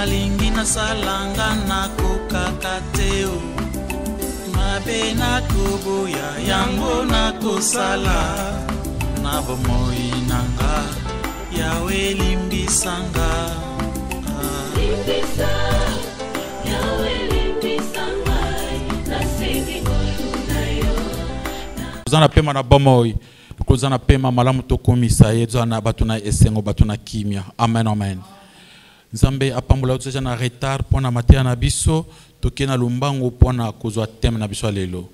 nalingi nasalanga nakokakateo mabe nakoboya yango nakosala na bomoi nanga yawe limbisanga limbisa yawe limbisanga nasengi ngolunayo zana pema na bomoi kozana pema malamu tokomisa ye zana batuna esengo batuna kimia amen amen. Nzambe apambola tsoja na retard pona matea na biso tokena lumbango pona kozwa thème na biso lelo.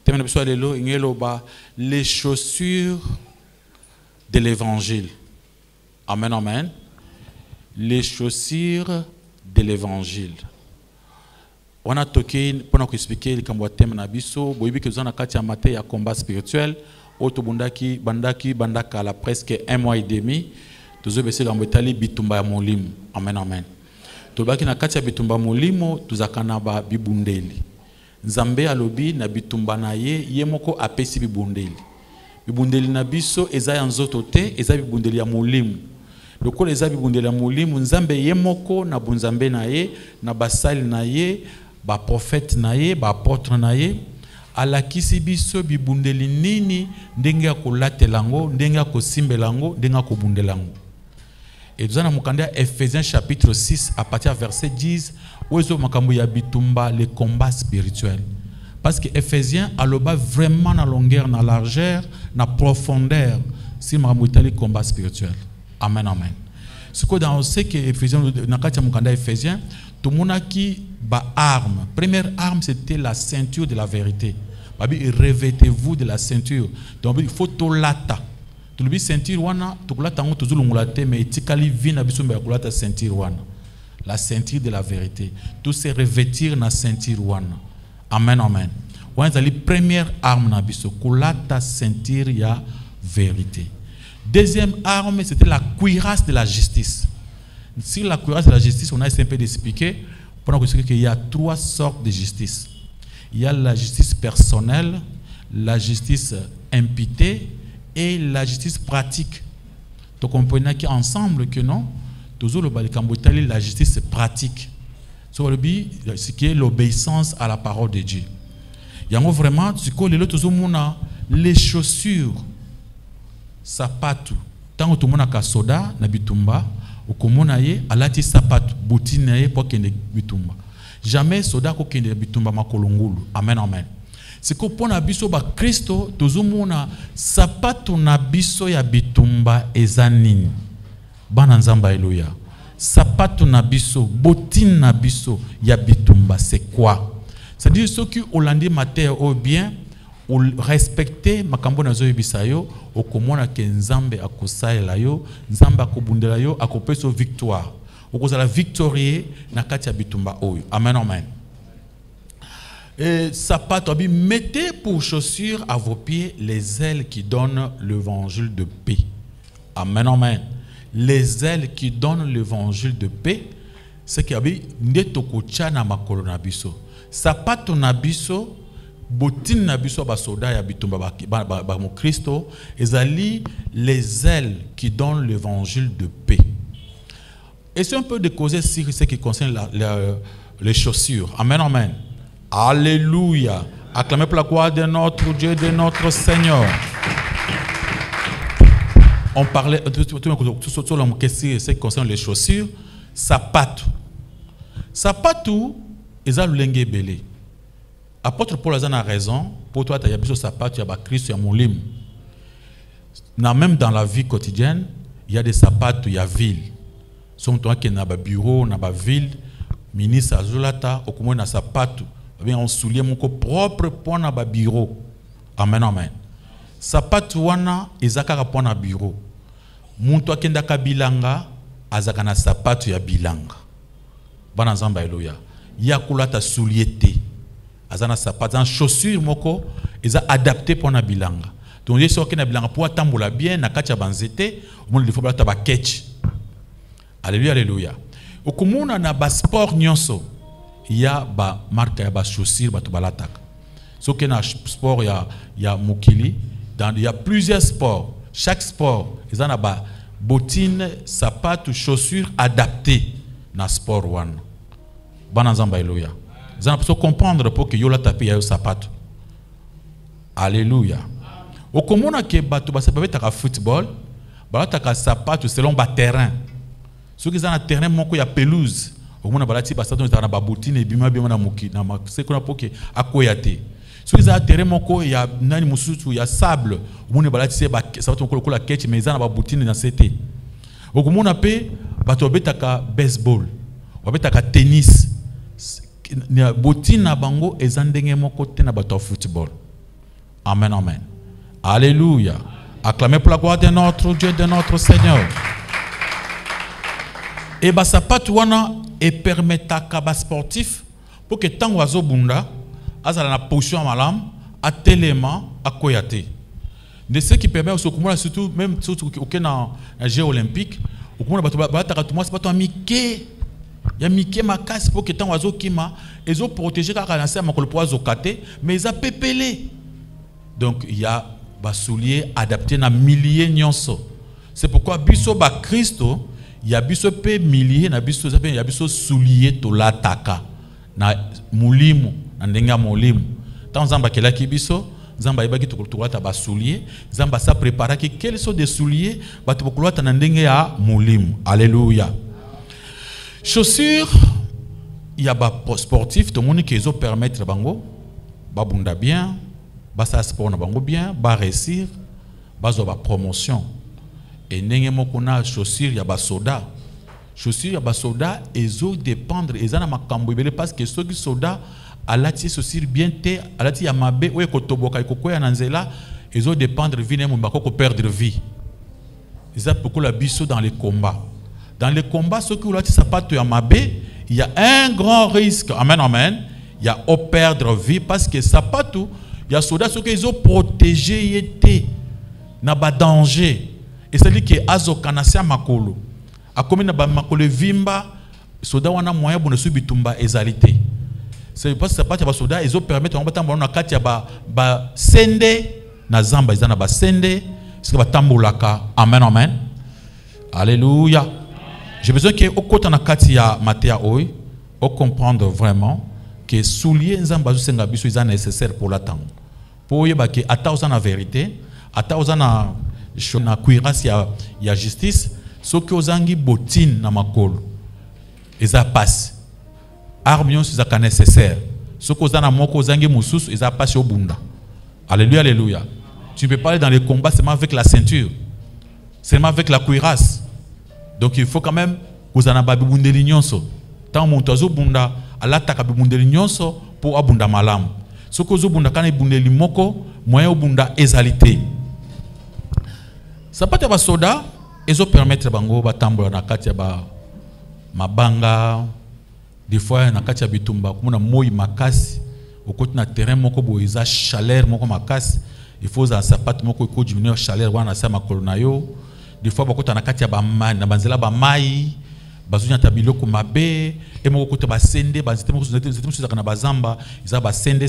Thème na biso lelo ingelo ba les chaussures de l'évangile. Amen amen. Les chaussures de l'évangile. On a toqué pona ko expliquer likambo thème na biso boyibi ke zana kati ya matea ya combat spirituel otobundaki bandaka la presque 1 mois et demi. Tuzobese gambetali bitumba ya molimo. Amen amen. Tobaki na kati ya bitumba molimo tuzakana ba bibundeli. Nzambe alobi na bitumba na ye moko apesi bibundeli. Bibundeli na biso eza ya nzoto te, eza bibundeli ya molimo. Lokola eza bibundeli ya molimo, Nzambe ye moko na bunzambe na ye, na basali na ye, ba prophète na ye, ba apôtre na ye, alakisi biso bibundeli nini ndenge ya kolatelango, ndenge ya kosimbelango, ndenge ya kobundelango. Et nous allons regarder Ephésiens chapitre 6 à partir du verset 10 où ils ont bitumba le combat spirituel. Parce que Ephésiens a le bas vraiment na longueur, na largeur, na profondeur si le combat spirituel. Amen amen. Ce que dans on sait que Ephésiens na katia mukanda Ephésiens tout le monde qui ba arme. Première arme c'était la ceinture de la vérité. Babi revêtez-vous de la ceinture. Donc il faut tolata. Tulubi ceinture wana tukulata ngo tuzulungulate mais etikali vina bisumba ya kulata ceinture wana. La ceinture de la vérité. Tout se revêtir na ceinture wana. Amen amen. Wana la première arme na biso kulata ceinture ya vérité. Deuxième arme c'était la cuirasse de la justice. Sur la cuirasse de la justice, on a essayé un peu d'expliquer pour nous qu'il y a 3 sortes de justice. Il y a la justice personnelle, la justice imputée et la justice pratique. Donc on peut dire ensemble que non, toujours le balikambotali la justice pratique. Ce qui est l'obéissance à la parole de Dieu. Il y a vraiment les chaussures, sapatu. Tant que tout le monde a soda na bitumba, ou comme ye alati sapatu boutine ye pour kende bitumba. Jamais soda ko kende bitumba makolongulu. Amen amen. C'est que pour nabiso ba Kristo tozomona sapatu na biso ya bitumba ezanini. Bana nzamba haleluya. Sapatu na biso, botine na biso ya bitumba c'est quoi? C'est-à-dire ceux qui olandi mater au bien ou respecter makambo na zo bisayo okomona ke nzambe akosaela yo, nzambe akobundela yo, akopeso victoire. Okozala victorieux na kati ya bitumba oyo. Amen amen. Et sapato, mettez pour chaussures à vos pieds les ailes qui donnent l'évangile de paix. Amen, amen. Les ailes qui donnent l'évangile de paix, c'est qu'il y a netokocha na makolo na biso. Sapato na biso, botine na biso ba soda ya bitumba ba mo Kristo, ezali les ailes qui donnent l'évangile de paix. Et c'est un peu de causer sur ce qui concerne les chaussures. Amen, amen. Alléluia. Acclamez pour la gloire de notre Dieu, de notre Seigneur. On parlait sur la question ce qui concerne les chaussures. Sapatu. Sapatu, ils ont l'engue belé. Apôtre Paul a raison. Pour toi, tu as besoin de sapatu, il y a Christ, il y a mon lim. Même dans la vie quotidienne, il y a des sapatu, il y a ville. Son toi qui est dans le bureau, dans la ville, ministre Azulata, au moins dans sapatu. On souligne mon propre point na bureau. Amen amen. Sapatu wana ezaka point na bureau. Muntu akenda kabilanga azaka na sapatu ya bilanga. Bana nzamba haleluya. Ya kulata souliete. Azana sapatu, chaussure moko eza adapté pour na bilanga. Donc yeso okena bilanga pour atambola bien na kati ya banzete, on le faut balata ba ketch. Alléluia alléluia. Okumuna na ba sport nyonso. Il y a ba marque ya ba chaussures ba to balataka. So que na sport ya mukili, il y a plusieurs sports. Chaque sport, ils ont ba bottines, sapatos, chaussures adaptées. na sport wana. Bana nzamba haleluya. Zana peut comprendre pour que yo la taper yo sapato. Alléluia. Okomona ke bato ba sapato ta football, ba ta sapato selon ba terrain. Ceux qui sont na terrain moko ya pelouse, okomona balati ba sapato na ba boutine bima bima na moki na c'est qu'on a pour que akoyate. Ceux qui sont na terrain moko ya nani mususu ya sable, okomona balati ba sapato moko la ketch mais na ba boutine na CT. Okomona pe bato betaka baseball, betaka tennis. Boutine na bango ezandenge moko te na bato football. Amen, amen. Alléluia. Acclamez pour la gloire de notre Dieu, de notre Seigneur. Et bah ça pas wana et permettre à bas sportif pour que tant oiseau bunda azala na position malam à télément à koyate. De ce qui permet aussi comment surtout même surtout aucun na Jeux olympiques au comment bato ba tout moi c'est pas toi Mickey. Il y a Mickey makasi pour que tant oiseau kima ils ont protégé car na ça makolo poizo kate mais ils a pépélé. Donc il y a des souliers adaptés à milliers nyonso. C'est pourquoi biso ba Christo il y a biso pe milliers na biso il y a biso souliers to lataka na mulimu na ndenga mulimu. Tant zamba kela ki biso zamba ibaki to kulata ba souliers zamba sa prépara ki quels sont des souliers ba to kulata na ndenga ya mulimu. Alléluia. Chaussures il y a ba sportif to moni qui zo permettre bango ba bunda bien. Basa sport na bango bien, ba réussir, bazo ba promotion. Et nenge mokona chaussures ya ba soda. Chaussures ya ba soda ezo dépendre ezana makambo ibele parce que ceux qui soda alati chaussures bien te, alati ya mabe oye kotoboka ikokoya na nzela ezo dépendre vine mo bako perdre vie. C'est pourquoi la biso dans les combats. Dans les combats ceux qui alati sapato ya mabe, il y a un grand risque. Amen amen. Il y a au perdre vie parce que sapato il y a soldats qui ont protégé été na ba danger et c'est lui qui azo kanasia makolo a comme na ba makolo vimba soda wana moyen bon su bitumba ezalité c'est parce que ça pas ba soda ils ont permettre on ba tambola na kati ya ba sende na zamba izana ba sende c'est ba tambolaka. Amen amen. Alléluia. J'ai besoin que au côté na kati ya matea oy au comprendre vraiment que soulier nzamba zusenga biso is nécessaire pour l'attendre. Pour yeba que ata na vérité, ata na cuirasse ya justice, ce que ozangi botine na makolo. Eza passe. Armion c'est nécessaire. Ce que ozana moko ozangi mususu eza passe au bunda. Alléluia alléluia. Tu ne peux pas aller dans les combats seulement avec la ceinture. Seulement avec la cuirasse. Donc il faut quand même que vous en avez bundeli nyonso. Tant mon tozo bunda alata kabundeli nyonso pour abunda malam. Ce que zo bunda kana bundeli moko moyen bunda ezalité. Ça pas te ba soda ezo permettre bango batambola na kati ya ba mabanga des fois na kati ya bitumba kuna moi makasi okoti na terrain moko boiza chaleur moko makasi il faut za sapato moko ko diminuer chaleur wana sa makolo na yo des fois bakota na kati ya ba mai na banzela ba mai bazunya tabiloko mabe et moko kote ba sende ba zitemo zitemo na bazamba iza ba sende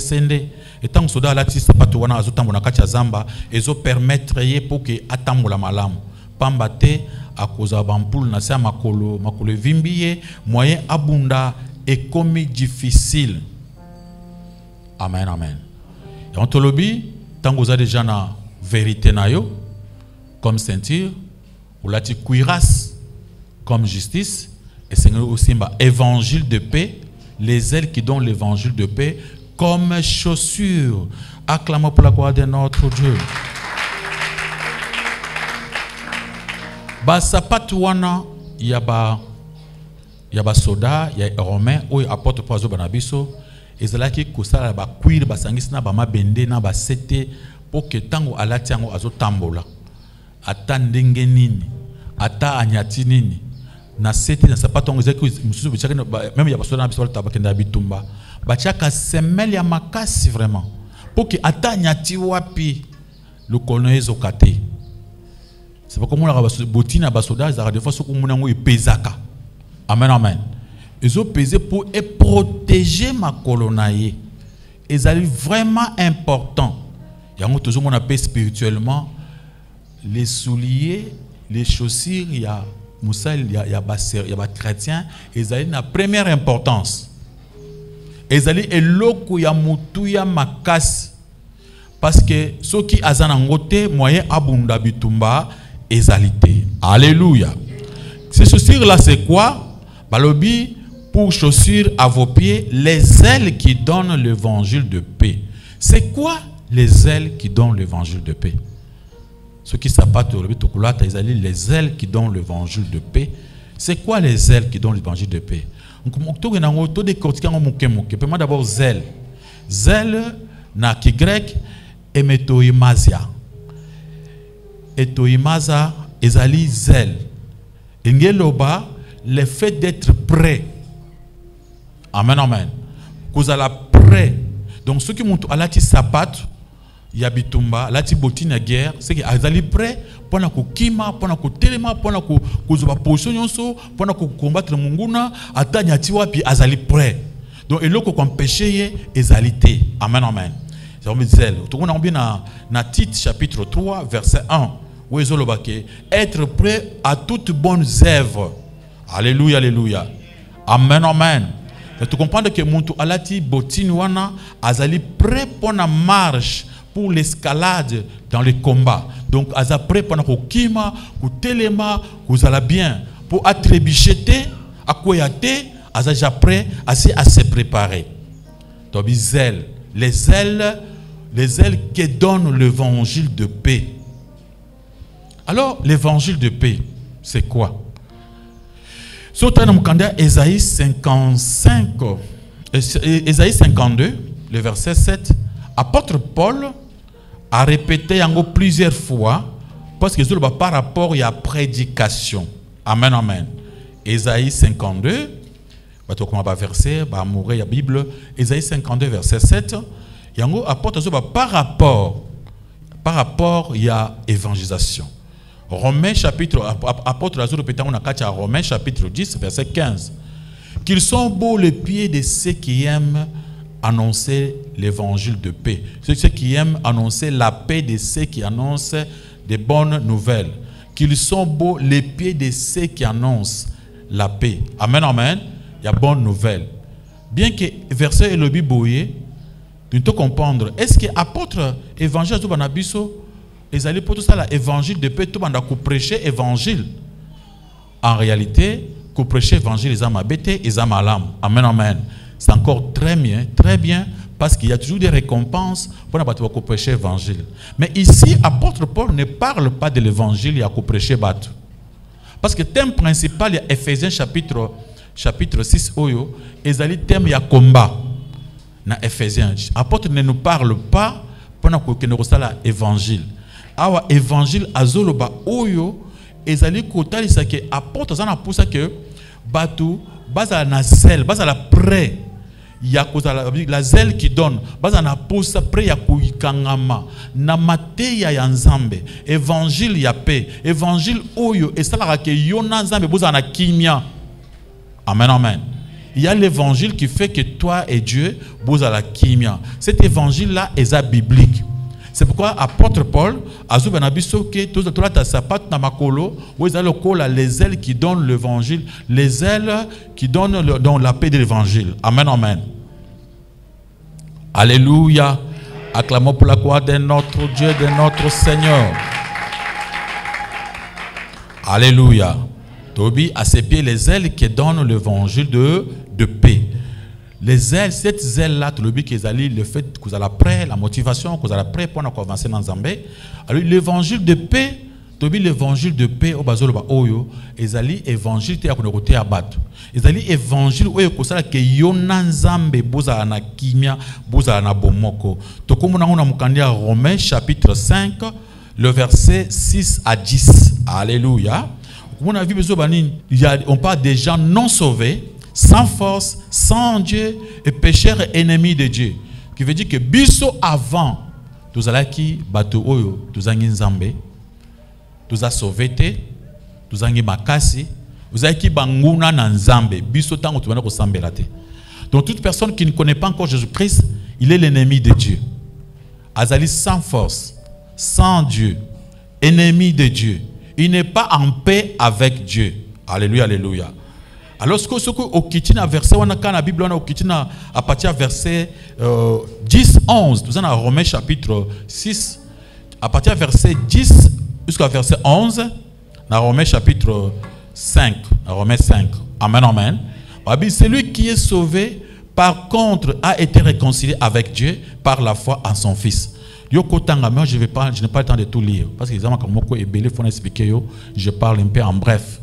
et tant soda la ti sapato wana azotambo na kati ya zamba ezo permettre ye pour que atambola malamu pamba te akoza ba ampoule na sa makolo vimbiye moyen abunda et comme difficile. Amen amen. Et on te lobi tant que vous avez déjà na vérité na yo comme ceinture ou la ti cuirasse comme justice, et Seigneur aussi évangile de paix, les ailes qui donnent l'évangile de paix comme chaussures. Acclamons pour la gloire de notre Dieu. Ba sapato wana yaba soda ya romain ou apporte poiso banabiso ezalaki kosala ba cuir basangisi na ba mabende na ba sete pour que tango alati yango azotambola ata ndenge nini ata anyati nini na sete na sapato ngo zeki mususu bichaka même ya basoda na biso tabakenda bitumba bachaka semelle ya makasi vraiment pour que ata anyati wapi le konoezo kate. C'est pas comme on a botine à basoda ça des fois ce qu'on ngo epezaka. Amen amen. Ils ont pesé pour protéger ma colonaye. Et c'est vraiment important. Il y a toujours on appelle spirituellement les souliers, les chaussures, il y a il y a des chrétiens, ils ont la première importance. Ils ont eloko ya mutu ya makasi. Parce que ceux qui ont moyen abunda bitumba ezalité. Alléluia. Ces chaussures-là, c'est quoi? Balobi, pour chaussures à vos pieds, les ailes qui donnent l'évangile de paix. C'est quoi les ailes qui donnent l'évangile de paix? Ceux qui savent pas, les ailes qui donnent l'évangile de paix. C'est quoi les ailes qui donnent l'évangile de paix? D'abord, zèle. Zèle, na ki grec, emetoimazia. Etoimaza, ezali zèle. Engeloba, le fait d'être prêt. Amen, amen. Vous allez prêt. Donc, ceux qui montent à la sapat, yabitumba, la botine guerre, c'est qu'ils allaient prêt pour la kima, pour la telema, pour la position, pour la combattre munguna, atanya tiwa, puis azali prêt. Donc, et là, qu'on péché, ezalité. Amen, amen. C'est comme zèle. Tout le monde a bien dans Tite, chapitre 3, verset 1. Où est être prêt à toutes bonnes œuvres. Alléluia, alléluia. Amen, amen. Tu comprends que Muntu Alati Botinwana azali prêt pour la marche, pour l'escalade dans les combats. Donc, aza prêt pour la kima, pour telema, vous allez bien. Pour atrébicheter, à koyate, aza prêt à se préparer. Donc, les ailes qui donnent l'évangile de paix. Alors, l'évangile de paix, c'est quoi? Surtout dans Ésaïe 55, Ésaïe 52, le verset 7, apôtre Paul a répété en plusieurs fois, parce que c'est par rapport à la prédication. Amen, amen. Ésaïe 52, verset, la Bible, Ésaïe 52, verset 7, apôtre par rapport à la évangélisation. Romains chapitre, apôtre Lazare répétant on a Romains chapitre 10, verset 15. Qu'ils sont beaux les pieds de ceux qui aiment annoncer l'évangile de paix. Ceux qui aiment annoncer la paix de ceux qui annoncent des bonnes nouvelles. Qu'ils sont beaux les pieds de ceux qui annoncent la paix. Amen, amen. Il y a bonne nouvelle. Bien que verset et le Bible, tu dois comprendre. Est-ce que apôtre évangile de Banabiso ils allaient pour tout ça l'évangile de paix, tout le monde a prêché l'évangile. En réalité, qu'on prêche l'évangile, ils ont abêté, ils ont malam. Amen, amen. C'est encore très bien, parce qu'il y a toujours des récompenses pour prêcher l'évangile. Mais ici, apôtre Paul ne parle pas de l'évangile, il y a qu'on prêcher battu. Parce que le thème principal, il y a Ephésiens chapitre 6, ils allaient thème, il y a combat. Dans Ephésiens. Apôtre ne nous parle pas pendant que nous recevons l'évangile. Awa évangile azoloba oyo ezali kotalisa ke apôtre zana pousa que batu baza na zèle baza la prêt ya kozala la zèle qui donne baza na pousa prêt ya kuikangama na mateya ya nzambe évangile ya paix évangile oyo esalaka ke yona nzambe boza na kimia. Amen, amen. Il y a l'évangile qui fait que toi et Dieu boza la kimia. Cet évangile là est biblique. C'est pourquoi apôtre Paul a dit les ailes qui donnent l'évangile, les ailes qui donnent la paix de l'évangile. Amen, amen. Alléluia. Acclamons pour la gloire de notre Dieu, de notre Seigneur. Alléluia. Tobi à ses pieds les ailes qui donnent l'évangile de paix. Les ailes, cette zèle-là, le fait que vous allez prêt, la motivation, que vous allez prêt pour avancer dans Zambé. Alors, l'évangile de paix, l'évangile de paix, au bazolo ba oyo, ezali évangile te akono kote abatu. Ezali évangile oyo kosala ke yona nzambe boza na kimia, boza na bomoko. Tokomona ngona mukandia Romains chapitre 5, le verset 6 à 10. Alléluia. On parle des gens non sauvés, sans force, sans Dieu et pécheurs et ennemis de Dieu. Qui veut dire que biso avant, tous alaki bato oyo, tous angi nzambe, tous a sauvé te, tous angi makasi, tous alaki banguna na nzambe, biso tango tu vas ko sambela te. Donc toute personne qui ne connaît pas encore Jésus-Christ, il est l'ennemi de Dieu. Azali sans force, sans Dieu, ennemi de Dieu. Il n'est pas en paix avec Dieu. Alléluia, alléluia. Alors, ce que au Kitina verset, on a quand la Bible, on a au Kitina à partir verset 10, 11. Nous avons Romains chapitre 6, à partir verset 10 jusqu'à verset 11, dans Romains chapitre 5, Romains 5. Amen, amen. Celui qui est sauvé, par contre, a été réconcilié avec Dieu par la foi en son Fils. Moi, je n'ai pas le temps de tout lire. Parce que les gens qui faut expliquer, je parle un peu en bref.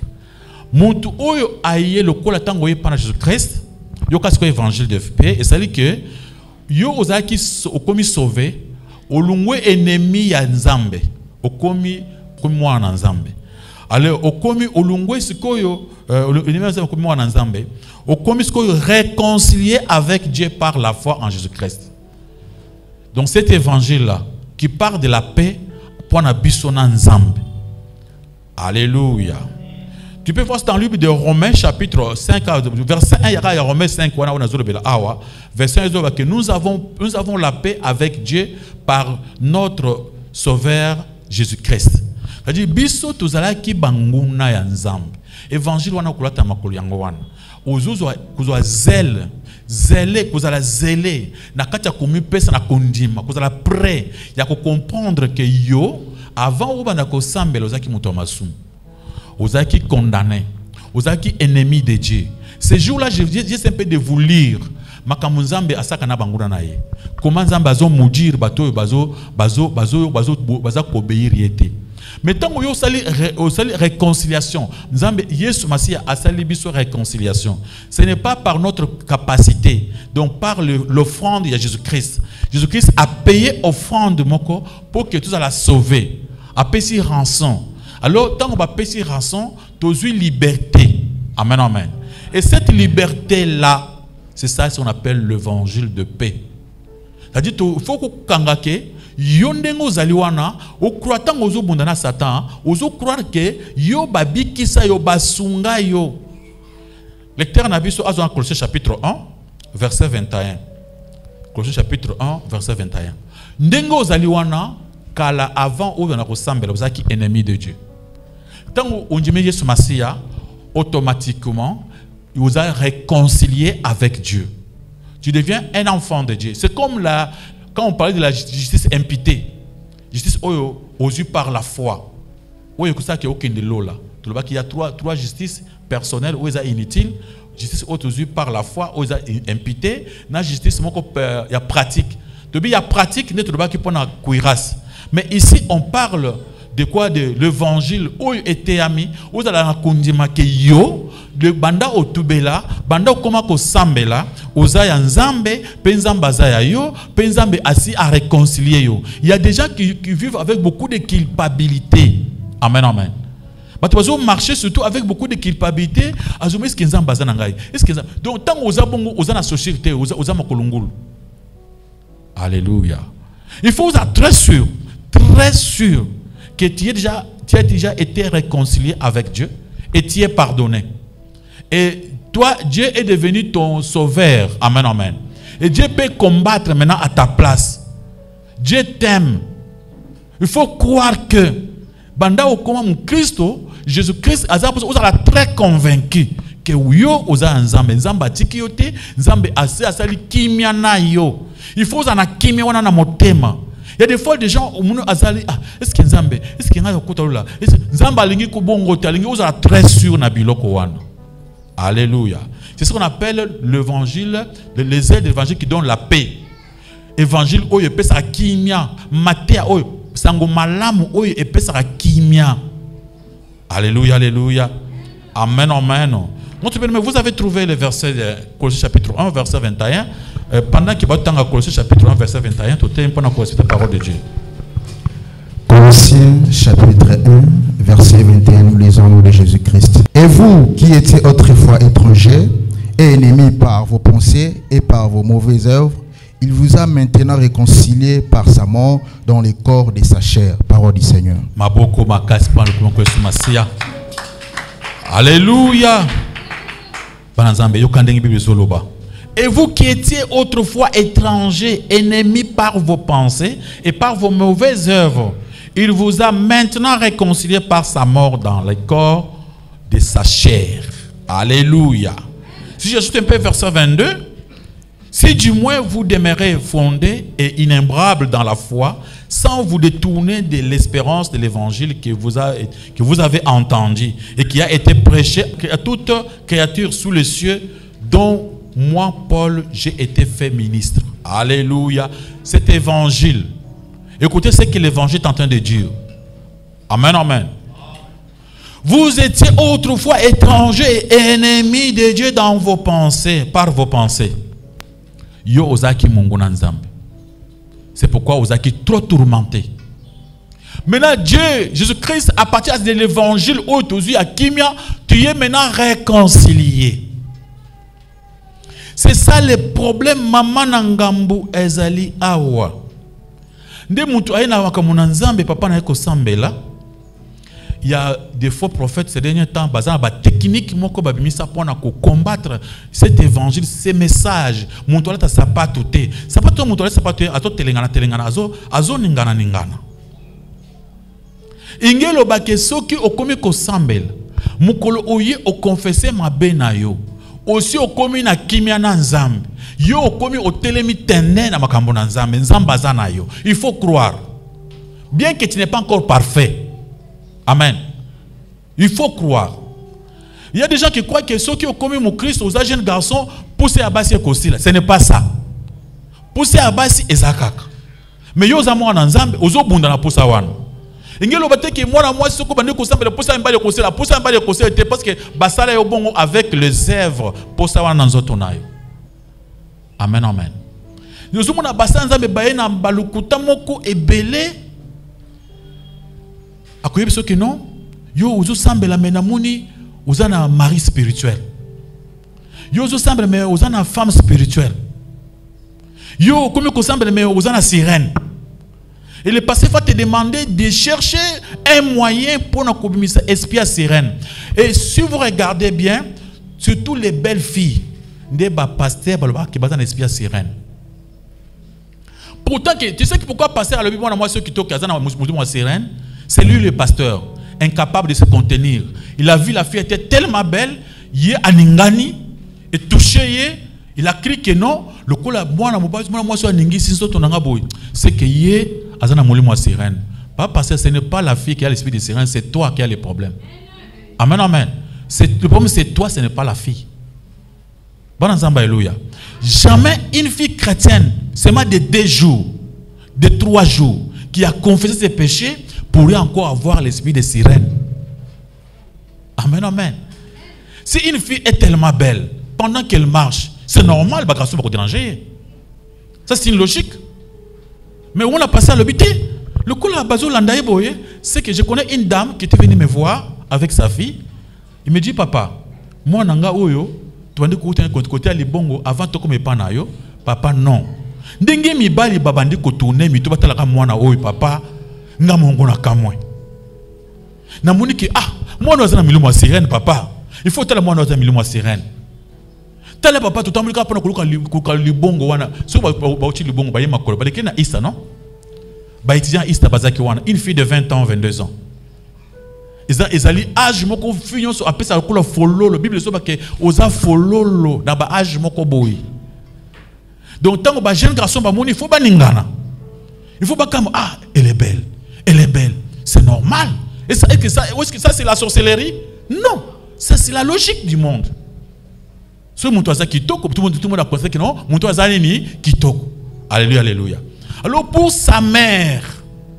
Muntu oyo aye le kola tango ye pana Jésus-Christ, yo kasiko évangile de paix, et ça dit que yo ozaki okomi sauvé, olungwe ennemi ya Nzambe, okomi mwana Nzambe. Alors okomi olungwe sikoyo ennemi ya Nzambe okomi mwana Nzambe, okomi sikoyo réconcilié avec Dieu par la foi en Jésus-Christ. Donc cet évangile là qui parle de la paix pour na biso na Nzambe. Alléluia. Tu peux voir dans le livre de Romains chapitre 5, verset 1, il y a Romains 5, verset 1, que nous avons la paix avec Dieu par notre Sauveur Jésus-Christ. C'est-à-dire, biso tozala ki banguna ya Nzambe. Évangile wana kulata makolo yango wana. Ozuzo kuzwa zélé, kuzala zélé, na kati ya komi pesa na kondima, kuzala prêt ya ko comprendre que yo avant obana ko sambela ozaki muto masumu. Ozaki condamné, ozaki ennemi de Dieu. Ce jour-là, j'essaie un peu de vous lire. Makamunzambe asaka na banguna na ye. Comment Nzambe bazo moudir bato bazo obéir yete. Mais tant que vous sali réconciliation, Nzambe Yesu Masia a sali biso réconciliation. Ce n'est pas par notre capacité, donc par l'offrande de Jésus-Christ. Jésus-Christ a payé offrande moko pour que tout allait sauver, a payé rançon. Alors, tant qu'on va payer rançon, tu as une liberté. Amen, amen. Et cette liberté-là, c'est ça qu'on appelle l'évangile de paix. C'est-à-dire qu'il faut que kangake, yondengo zaliwana, o croit tant ozo bundana Satan, ozo croire que yo babi kisa yo basunga yo. Lecteur nabiso azo en Colossiens chapitre 1, verset 21. Colossiens chapitre 1, verset 21. Ndengo zaliwana, kala avant ou on a ressemblé aux qui ennemis de Dieu. Tant on dit Jésus Massia, automatiquement, il vous a réconcilié avec Dieu. Tu deviens un enfant de Dieu. C'est comme quand on parlait de la justice imputée. Justice aux yeux par la foi. Oui, il y a aucun de l'eau là. Il y a trois justices personnelles où ils sont inutiles. Justice aux yeux par la foi, où ils sont imputées. La justice, il y a pratique. Il y a pratique, il y a cuirasse. Mais ici, on parle de quoi? De l'évangile où était ami, où il y a kundima ke yo, de banda otubela, banda okoma ko sambela, ozaya nzambe, penzamba zaya yo, penzambe assis à réconcilier yo. Il y a des gens qui vivent avec beaucoup de culpabilité. Amen, amen. Ils ont marché surtout avec beaucoup de culpabilité. Est-ce que nzamba zanangai? Est-ce que donc tant oza bongo oza na société, oza makolungulu. Alléluia. Il faut être très sûr que tu as déjà été réconcilié avec Dieu et tu es pardonné. Et toi, Dieu est devenu ton sauveur. Amen, amen. Et Dieu peut combattre maintenant à ta place. Dieu t'aime. Il faut croire que Banda Okoma Christo, Jésus-Christ, vous êtes très convaincu que yo oza nzambe nzamba tiki yote nzambe asali kimia na yo. Il faut en kimia wana na motema. Il y a des fois des gens est-ce que Nzambe, est-ce que Nzambe Nzambe alingi kubongo talingi oza très sûr na biloko wana. Alléluia. C'est ce qu'on appelle l'évangile, les ailes de l'évangile qui donnent la paix. Évangile oyo pesa kimia, matea oyo sango malamu oyo pesa kimia. Alléluia, alléluia. Amen, amen. Vous avez trouvé le verset de Colossiens chapitre 1 verset 21. Pendant qu'il va à Colossiens chapitre 1 verset 21, tout est important pour la parole de Dieu. Colossiens chapitre 1 verset 21, nous lisons au nom de Jésus-Christ. Et vous qui étiez autrefois étrangers et ennemis par vos pensées et par vos mauvaises œuvres, il vous a maintenant réconciliés par sa mort dans le corps de sa chair. Parole du Seigneur. Alléluia. Et vous qui étiez autrefois étrangers, ennemis par vos pensées et par vos mauvaises œuvres, il vous a maintenant réconciliés par sa mort dans le corps de sa chair. Alléluia. Si j'ajoute un peu verset 22, si du moins vous demeurez fondés et inébranlables dans la foi, sans vous détourner de l'espérance de l'évangile que vous avez entendu et qui a été prêché à toute créature sous les cieux, dont moi, Paul, j'ai été fait ministre. Alléluia. Cet évangile. Écoutez ce que l'évangile est en train de dire. Amen, amen. Vous étiez autrefois étrangers et ennemis de Dieu dans vos pensées, par vos pensées. Yo ozaki munguna nzambe. C'est pourquoi ozaki trop tourmenté. Maintenant Dieu, Jésus-Christ, à partir de l'évangile où tu à Kimia, tu es maintenant réconcilié. C'est ça le problème. Maman nangambu ezali awa. Nde mutu aina wakamuna nzambe papa na eko sambela. Il y a des faux prophètes ces derniers temps, basant sur technique moko babimisa pour combattre cet évangile, ces messages. Mon toilette a sapatoté. Sapato mon toilette sapatoté. Ato telengana azo ningana. Ingelo bakeso ki okomi ko sambel. Mukolo oye o confesser ma benayo. Aussi okomi na kimia na nzambe. Yo okomi o telemi tene na makambo na nzambe. Nzamba zana yo. Il faut croire. Bien que tu n'es pas encore parfait. Amen. Il faut croire. Il y a des gens qui croient que ceux qui ont commis mon Christ aux jeunes garçons poussés à basi aussi. Ce n'est pas ça. Poussés à basi et zakak. Mais yo zamo en nzambe ozo bunda na poussa wan. Ingelo bate que moi ce que bande ko samba poussa mbale ko sela poussa mbale ko sela parce que basala yo bongo avec les œuvres poussa wan na nzoto nayo. Amen, amen. Nous sommes na basala nzambe baye na balukuta moko ebele. Akoyebi soki non, yo ozo sambela menamuni uzana mari spirituel. Yo ozo sambela me uzana femme spirituelle. Yo comme ko sambela me uzana sirène. Et le passé va te demander de chercher un moyen pour nous communiquer esprit sirène. Et si vous regardez bien, surtout les belles filles, des pasteurs qui basent dans l'esprit sirène. Pourtant, tu sais pourquoi pasteur a le bon moi ceux qui toquent à sirène? C'est lui le pasteur, incapable de se contenir. Il a vu la fille était tellement belle, il est aningani et touché, il a crié que non, le coup là, moi je aningi si c'est que yé azana moli moi sirène. Pas parce que ce n'est pas la fille qui a l'esprit de sirène, c'est toi qui as les problèmes. Amen, amen. Le problème c'est toi, ce n'est pas la fille. Bon ensemble, alléluia. Jamais une fille chrétienne, seulement de 2 jours, de 3 jours, qui a confessé ses péchés, pourrait encore avoir l'esprit de sirène. Amen, amen. Si une fille est tellement belle, pendant qu'elle marche, c'est normal, elle va déranger. Ça, c'est une logique. Mais on a passé à l'hôpital. Le coup, c'est que je connais une dame qui était venue me voir avec sa fille. Il me dit, papa, moi, nanga oyo, tu vas dire côté à libongo avant de me panayo. Papa, non. Ndenge mi bali babandi ko tourner mi to batala ka mwana oyo papa. Nga mongo na kamwe. Na moni ki moi nous avons milimo sirène papa. Il faut tala moi nous avons milimo sirène. Tala papa tout temps ka pona kuluka libongo wana. So ba uchi libongo ba yema kolo ba de na Ista non? Ba étudiant Ista bazaki wana, une fille de 20 ans, 22 ans. Ezali âge moko finyo so apesa kula fololo. Bible so ba ke oza fololo na ba âge moko boyi. Donc tant que ba jeune garçon ba moni il faut ba ningana. Il faut pas comme elle est belle. Elle est belle. C'est normal. Et ça, est-ce que ça c'est la sorcellerie? Non. Ça c'est la logique du monde. Ce moutouaza qui toque, tout le monde a pensé que non, moutouaza ni qui toque. Alléluia, alléluia. Alors pour sa mère,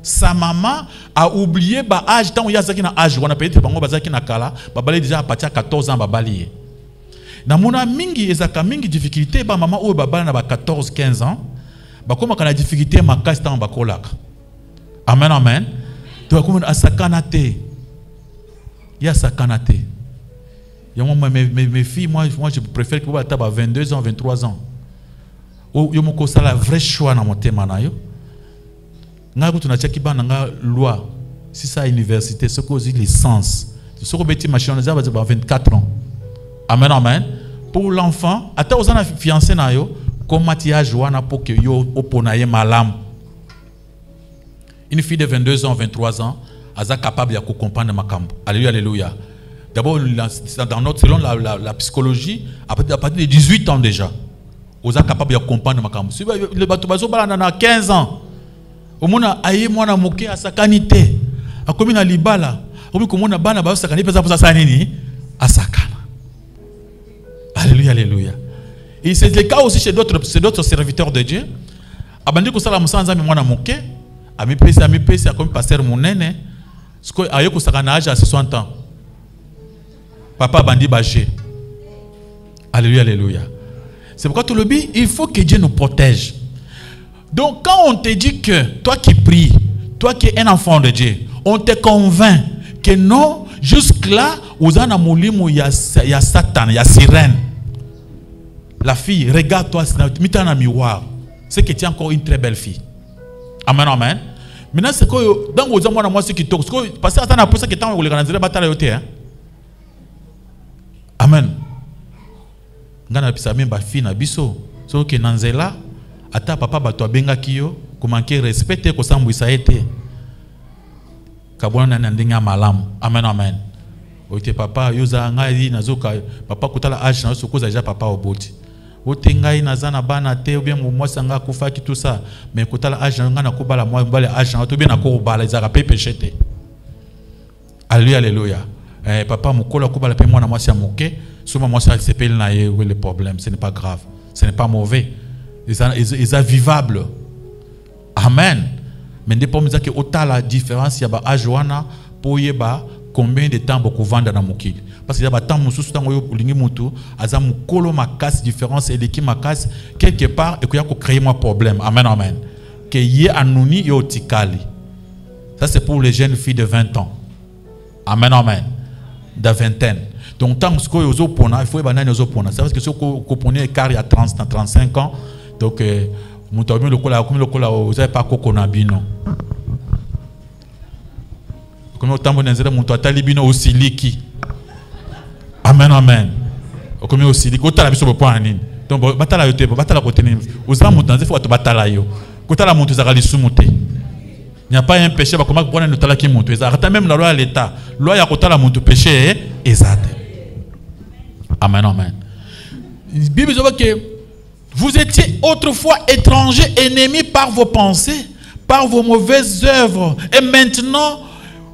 sa maman a oublié ba âge tant il y a ça qui na âge, on a payé bango baza qui na kala, babali déjà à partir de 14 ans babali. Na mona mingi ezaka mingi difficulté ba maman ou babali na ba 14 15 ans. Comme on a difficulté ma casse dans bakolak. Amen, amen. Tu vas comme à sakanate. Il y a sakanate. Il y a mes filles, moi je préfère que vous ayez 22 ans, 23 ans. Yo moko sala vrai choix dans mon thème na yo. Nga ko tuna chaki ba nga loi. Si ça université, ce que licence. Ce que beti machine za ba 24 ans. Amen, amen. Pour l'enfant, ata ozana fiancé na yo. Comme Mathias Joana pour que yo oponaye malam. Une fille de 22 ans, 23 ans, elle est capable de comprendre ma camp. Alléluia, alléluia. D'abord, selon la psychologie, à partir de 18 ans déjà, vous êtes capable de comprendre ma campagne. Si le bateau a 15 ans, au moins, aïe, moi, na moqué à sa canité. A comme une libala. Au moins, comment na bana ba sa canité, pour ça nini à sa canne. Alléluia, alléluia. Et c'est le cas aussi chez d'autres serviteurs de Dieu. Abandi ko sala musanza mi mwana moke, ami pesi comme pasteur munene, ce que ayo ko saka na âge à 60 ans. Papa bandi bagé. Alléluia, alléluia. C'est pourquoi tout le dit, il faut que Dieu nous protège. Donc quand on te dit que toi qui pries, toi qui es un enfant de Dieu, on te convainc que non, jusque-là, aux anamoulimou, il y a Satan, il y a sirène. La fille, regarde-toi, mets-toi dans le miroir. C'est que tu es encore une très belle fille. Amen, amen. Maintenant, c'est que dans vos amours, moi, c'est qui toque. Parce que ça n'a pas ça qui est en train de bataille. Amen. Ngana pisa memba fille na biso. So que nanzela, ata papa bato benga kiyo, ko manquer respecter ko sambwisa ete. Kabona na ndinga malamu. Amen, amen. Oite papa yoza ngai nazoka papa kutala age na sokoza ja papa oboti. Ote ngai nazana bana te ou bien moi sanga kufa ki tout ça, mais kutala age na ngana kubala moi mbale age na to bien na ko bala izaka pe péché. Alléluia, alléluia. Papa mukola kubala pe moi na moi sia moke. Souvent, moi, ça s'appelle le problème. Ce n'est pas grave. Ce n'est pas mauvais. Ils sont vivables. Amen. Mais depuis que nous avons la différence, il y a un âge pour combien de temps vous vendez dans le parce qu'il y a des temps où vous avez une différence et l'équipe quelque part et qu'il y a créé un problème. Amen, amen. Que y ait anouni et otikali. Ça, c'est pour les jeunes filles de 20 ans. Amen, amen. De vingtaine. Donc, tant que vous avez il faut que vous ayez c'est parce que si vous avez un quart il y a 30 35 ans, donc, vous n'avez pas kokonabino. Comme au temps où vous avez un aussi liki. Amen, amen. Comme aussi liki. Vous avez un point. Donc, vous avez un côté. Vous avez un côté. Vous avez un côté. Vous avez un côté. Il n'y a pas un péché. Comment vous avez un côté. Même la loi à l'État. La loi à côté de péché est exact. Amen, amen. La Bible dit que vous étiez autrefois étrangers, ennemis par vos pensées, par vos mauvaises œuvres. Et maintenant,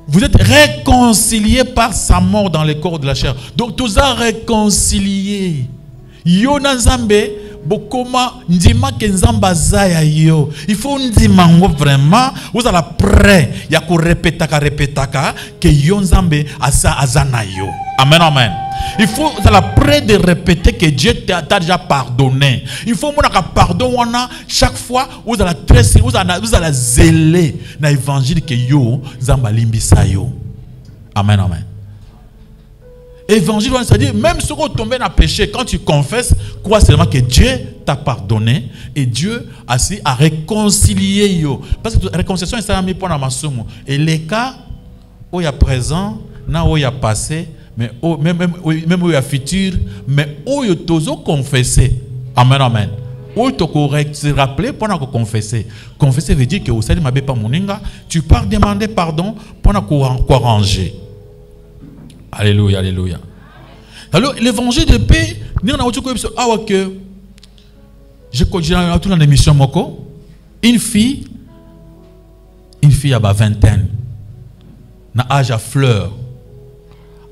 vous êtes réconciliés par sa mort dans le corps de la chair. Donc, tous ça réconciliés. Yona Nzambe, bokoma ndima ke nzamba zaya yo. Il faut ndima vraiment, vous allez prêt, ya ko répétaka que yo Nzambe azana yo. Amen, amen. Il faut prêt de répéter que Dieu t'a déjà pardonné. Il faut que pardon chaque fois vous allez zéler dans l'évangile que yo Nzamba limbisa yo. Amen, amen. Évangile, c'est-à-dire, même si tu tombes dans le péché, quand tu confesses, crois seulement que Dieu t'a pardonné et Dieu a réconcilié. Parce que la réconciliation est ça mis pour la massoumo. Et les cas où il y a présent, où il y a passé, mais même où il y a futur, mais où il y a toujours confessé. Amen, amen. Où il faut se rappeler pendant que confesser. Confesser veut dire que vous savez, tu pars demander pardon pendant qu'on ranger. Alléluia, alléluia. Alors, l'évangile de paix, nous avons que je continue dans l'émission Moko. Une fille à la vingtaine, na âge à fleur.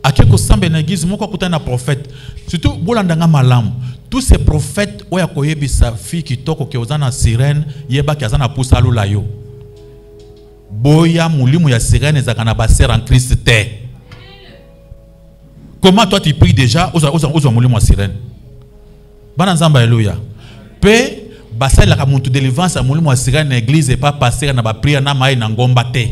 À quelque chose semble l'église, moi quand un prophète, surtout bolandanga malam, tous ces prophètes où yakoyebi sa fille qui toko ke ozana sirène, yeba ki azana poussa lula yo. Boya mulimu ya sirène ezakana baser en Christ te. Comment toi tu pries déjà aux moulins à sirène? Bananzamba alléluia. Pe basa la kamuntu délivrance à moulin à sirène l'église et pas passer na ba prière na mai na ngomba te.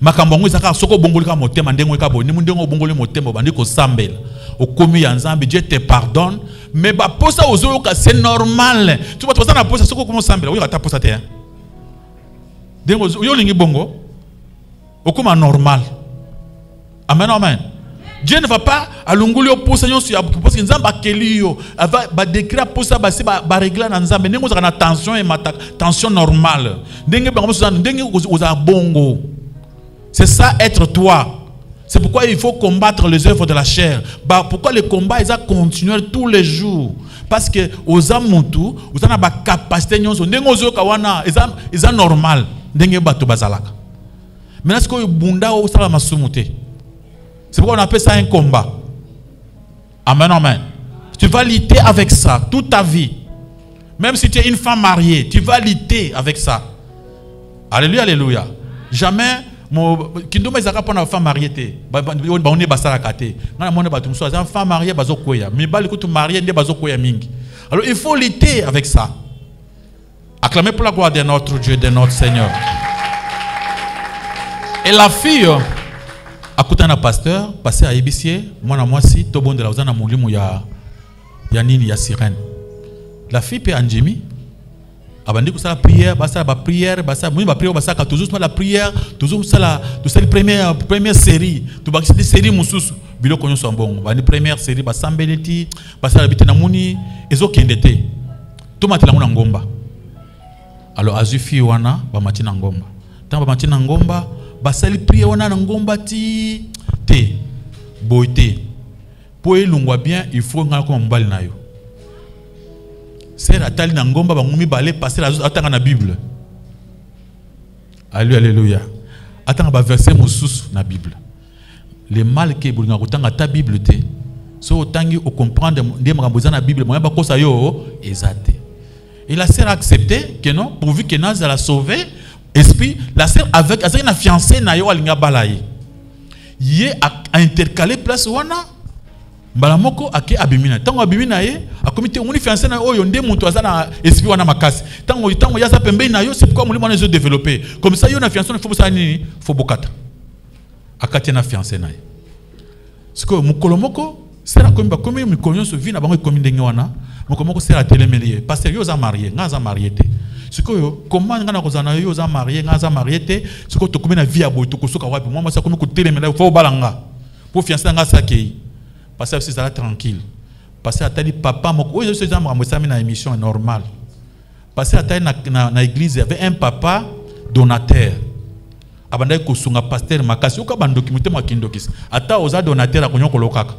Makambongo izaka soko bongolika motema ndengo ka boni mundengo bongoli motema bandi ko sambela. Au commis ya Nzambe Dieu te pardonne mais ba posa ozo ka c'est normal. Tu vas posa na posa soko comment sambela. Oui, ta posa te. Dengo yo lingi bongo. Au comme normal. Amen, amen. Dieu ne va pas à l'ongolio pour ça parce que Nzamba kelio va décrire pour ça va régler dans Nzamba nengo za na tension et tension normale. Ndenge ba ndenge oza bongo. C'est ça être toi. C'est pourquoi il faut combattre les œuvres de la chair. Bah, pourquoi le combat est continuel tous les jours? Parce que aux amutu, vous avez la capacité, ils sont normal. Maintenant, ce que bunda au salamasumute. C'est pourquoi on appelle ça un combat. Amen, amen. Tu vas lutter avec ça toute ta vie. Même si tu es une femme mariée, tu vas lutter avec ça. Alléluia, alléluia. Jamais Kindoma ezaka pona femme mariée on est basala kate ngana mona batum so za femme mariée bazokoya mais bali kutu mariée nde bazokoya mingi. Alors il faut lutter avec ça. Acclamer pour la gloire de notre Dieu, de notre Seigneur. Et la fille akutana pasteur passé à Ibisie mwana mwasi to bonde la uzana mulimu ya nini ya sirène. La fille peut anjimi abandi ko sala prière basa ba prière basa muni ba prière basa ka toujours la prière toujours sala to sala première série to ba série mususu biloko nyonso mbongo bandi première série basambeleti basa bitena muni ezokendete to matela muna ngomba. Alors azufi wana ba matina ngomba tant ba matina ngomba basali prière wana na ngomba ti te boité pour elungwa bien il faut ngala ko mbali nayo. C'est la taille d'angomba bangumi balé passer la attendre la Bible. Alléluia. Attends ba verset mususu na Bible. Le mal que bolinga kotanga ta Bible te. So otangi o comprendre ndé makamboza na Bible moya ba kosa yo ezate. Et la sœur a accepté que non pourvu que Naz la sauver esprit la sœur avec une fiancée na yo alinga balaye. Yé a intercalé place wana balamoko ake abimina tango abimina ye akomite muni fiancé na oyo nde mutu azana esprit wana makasi tango yaza pembeni na yo c'est pourquoi mulimo na zo développer comme ça yo na fiancé na faut ça ni faut bokata akati na fiancé na ye siko mukolomoko c'est la komba komi mikonyo so vi na bango komi ndenge wana mukolomoko c'est la télémélie parce que yo za marié ngaza marié te siko yo comment ngana kozana yo za marié ngaza marié te siko to komi na vie ya boy to kosoka wapi moi ça komi ko télémélie faut balanga pour fiancé nga sa kei. Parce que c'est tranquille. Parce que atali papa moko oui je suis en na émission normale. Parce que atali na église il y avait un papa donateur. Abanda ko sunga pasteur makasi uka bandokimite makindokis. Ata oza donateur akonyo kolokaka.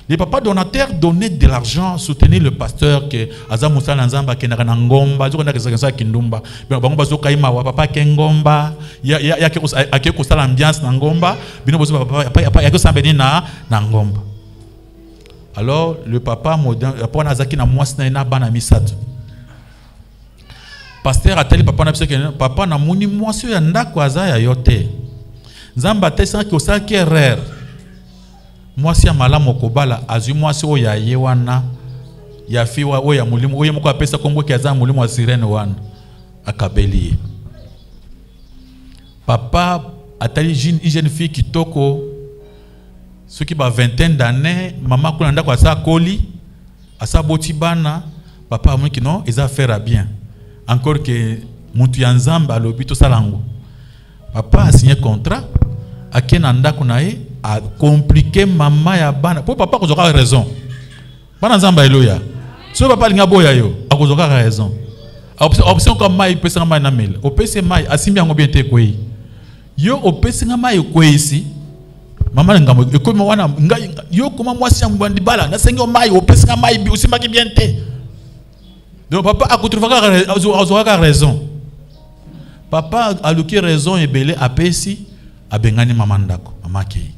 Les papas donateurs donnaient de l'argent soutenir le pasteur que azamusa nzamba kenaka na ngomba zoko ndaka ça kindumba. Bango bazo kaima wa papa kengomba ya ke ko sala ambiance na ngomba bino bozo papa ya ko sambeni na ngomba. Alors le papa moderne après nazaki na mwasi na bana misatu. Pasteur ateli papa na biso papa na muni mwasi ya ndako aza ya yote. Nzamba tesa ki osaki erreur. Mwasi ya malamu kobala azu mwasi o ya ye wana ya fiwa o ya mulimu o ye moko apesa kombo ki aza mulimu wa sirene wana akabeli. Papa ateli jeune fille kitoko. Ceux qui ont vingtaine d'années, maman qui a sa coli, à sa botibana, papa a dit que non, ils ont fait bien. Encore que Moutou Yanzamba, l'obito salango. Papa a signé contrat, à qui a compliqué maman ya bana. Pour papa, vous aurez raison. Bana Zamba eloya. Si papa a boya yo, vous aurez raison. Option comme maï, peut s'en maï na mel. Au PC maï, assimbi en bien te koi. Yo, au PC maï koi ici. Maman ngamo ekomi wana ngai yo koma mwasi mbandi bala na sengo mai opesa mai bi usimaki bien te. Donc papa a raison. Papa a luki raison et belé apesi abengani maman ndako mama kei.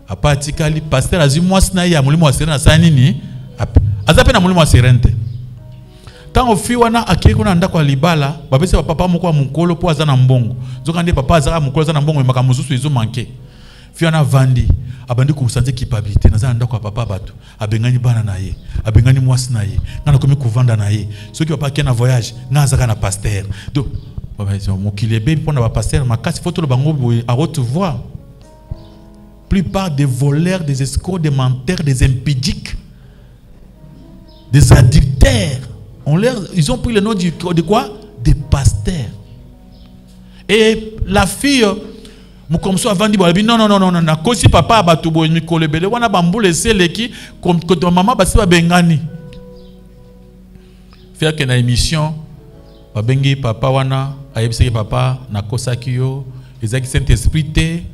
Apa tikali pasteur azi mwasi na ya mulimo wa serena sanini azape na mulimo wa serente. Tango fi wana akeko na ndako libala babese papa moko wa mukolo po azana mbongo. Zokande papa azaka mukolo azana mbongo makamususu izo manke. Fiona vandi abandi ko sentir culpabilité nazana ndako papa bato abengani bana na ye abengani mwasi na ye ngana komi kuvanda na ye ceux qui papa na voyage ngazaka na pasteur donc mon kilebe pour na pasteur makasi photo le bango à haute voix. Plupart des voleurs, des escrocs, des menteurs, des impudiques, des adultères ils ont pris le nom de quoi? Des pasteurs. Et la fille comme ça avant dit non na kosi papa batubo mikolebele wana bambule seleki comme que maman basi ba bengani faire que na émission ba bengi papa wana ayebisi papa na kosaki yo ezaki Saint-Esprit te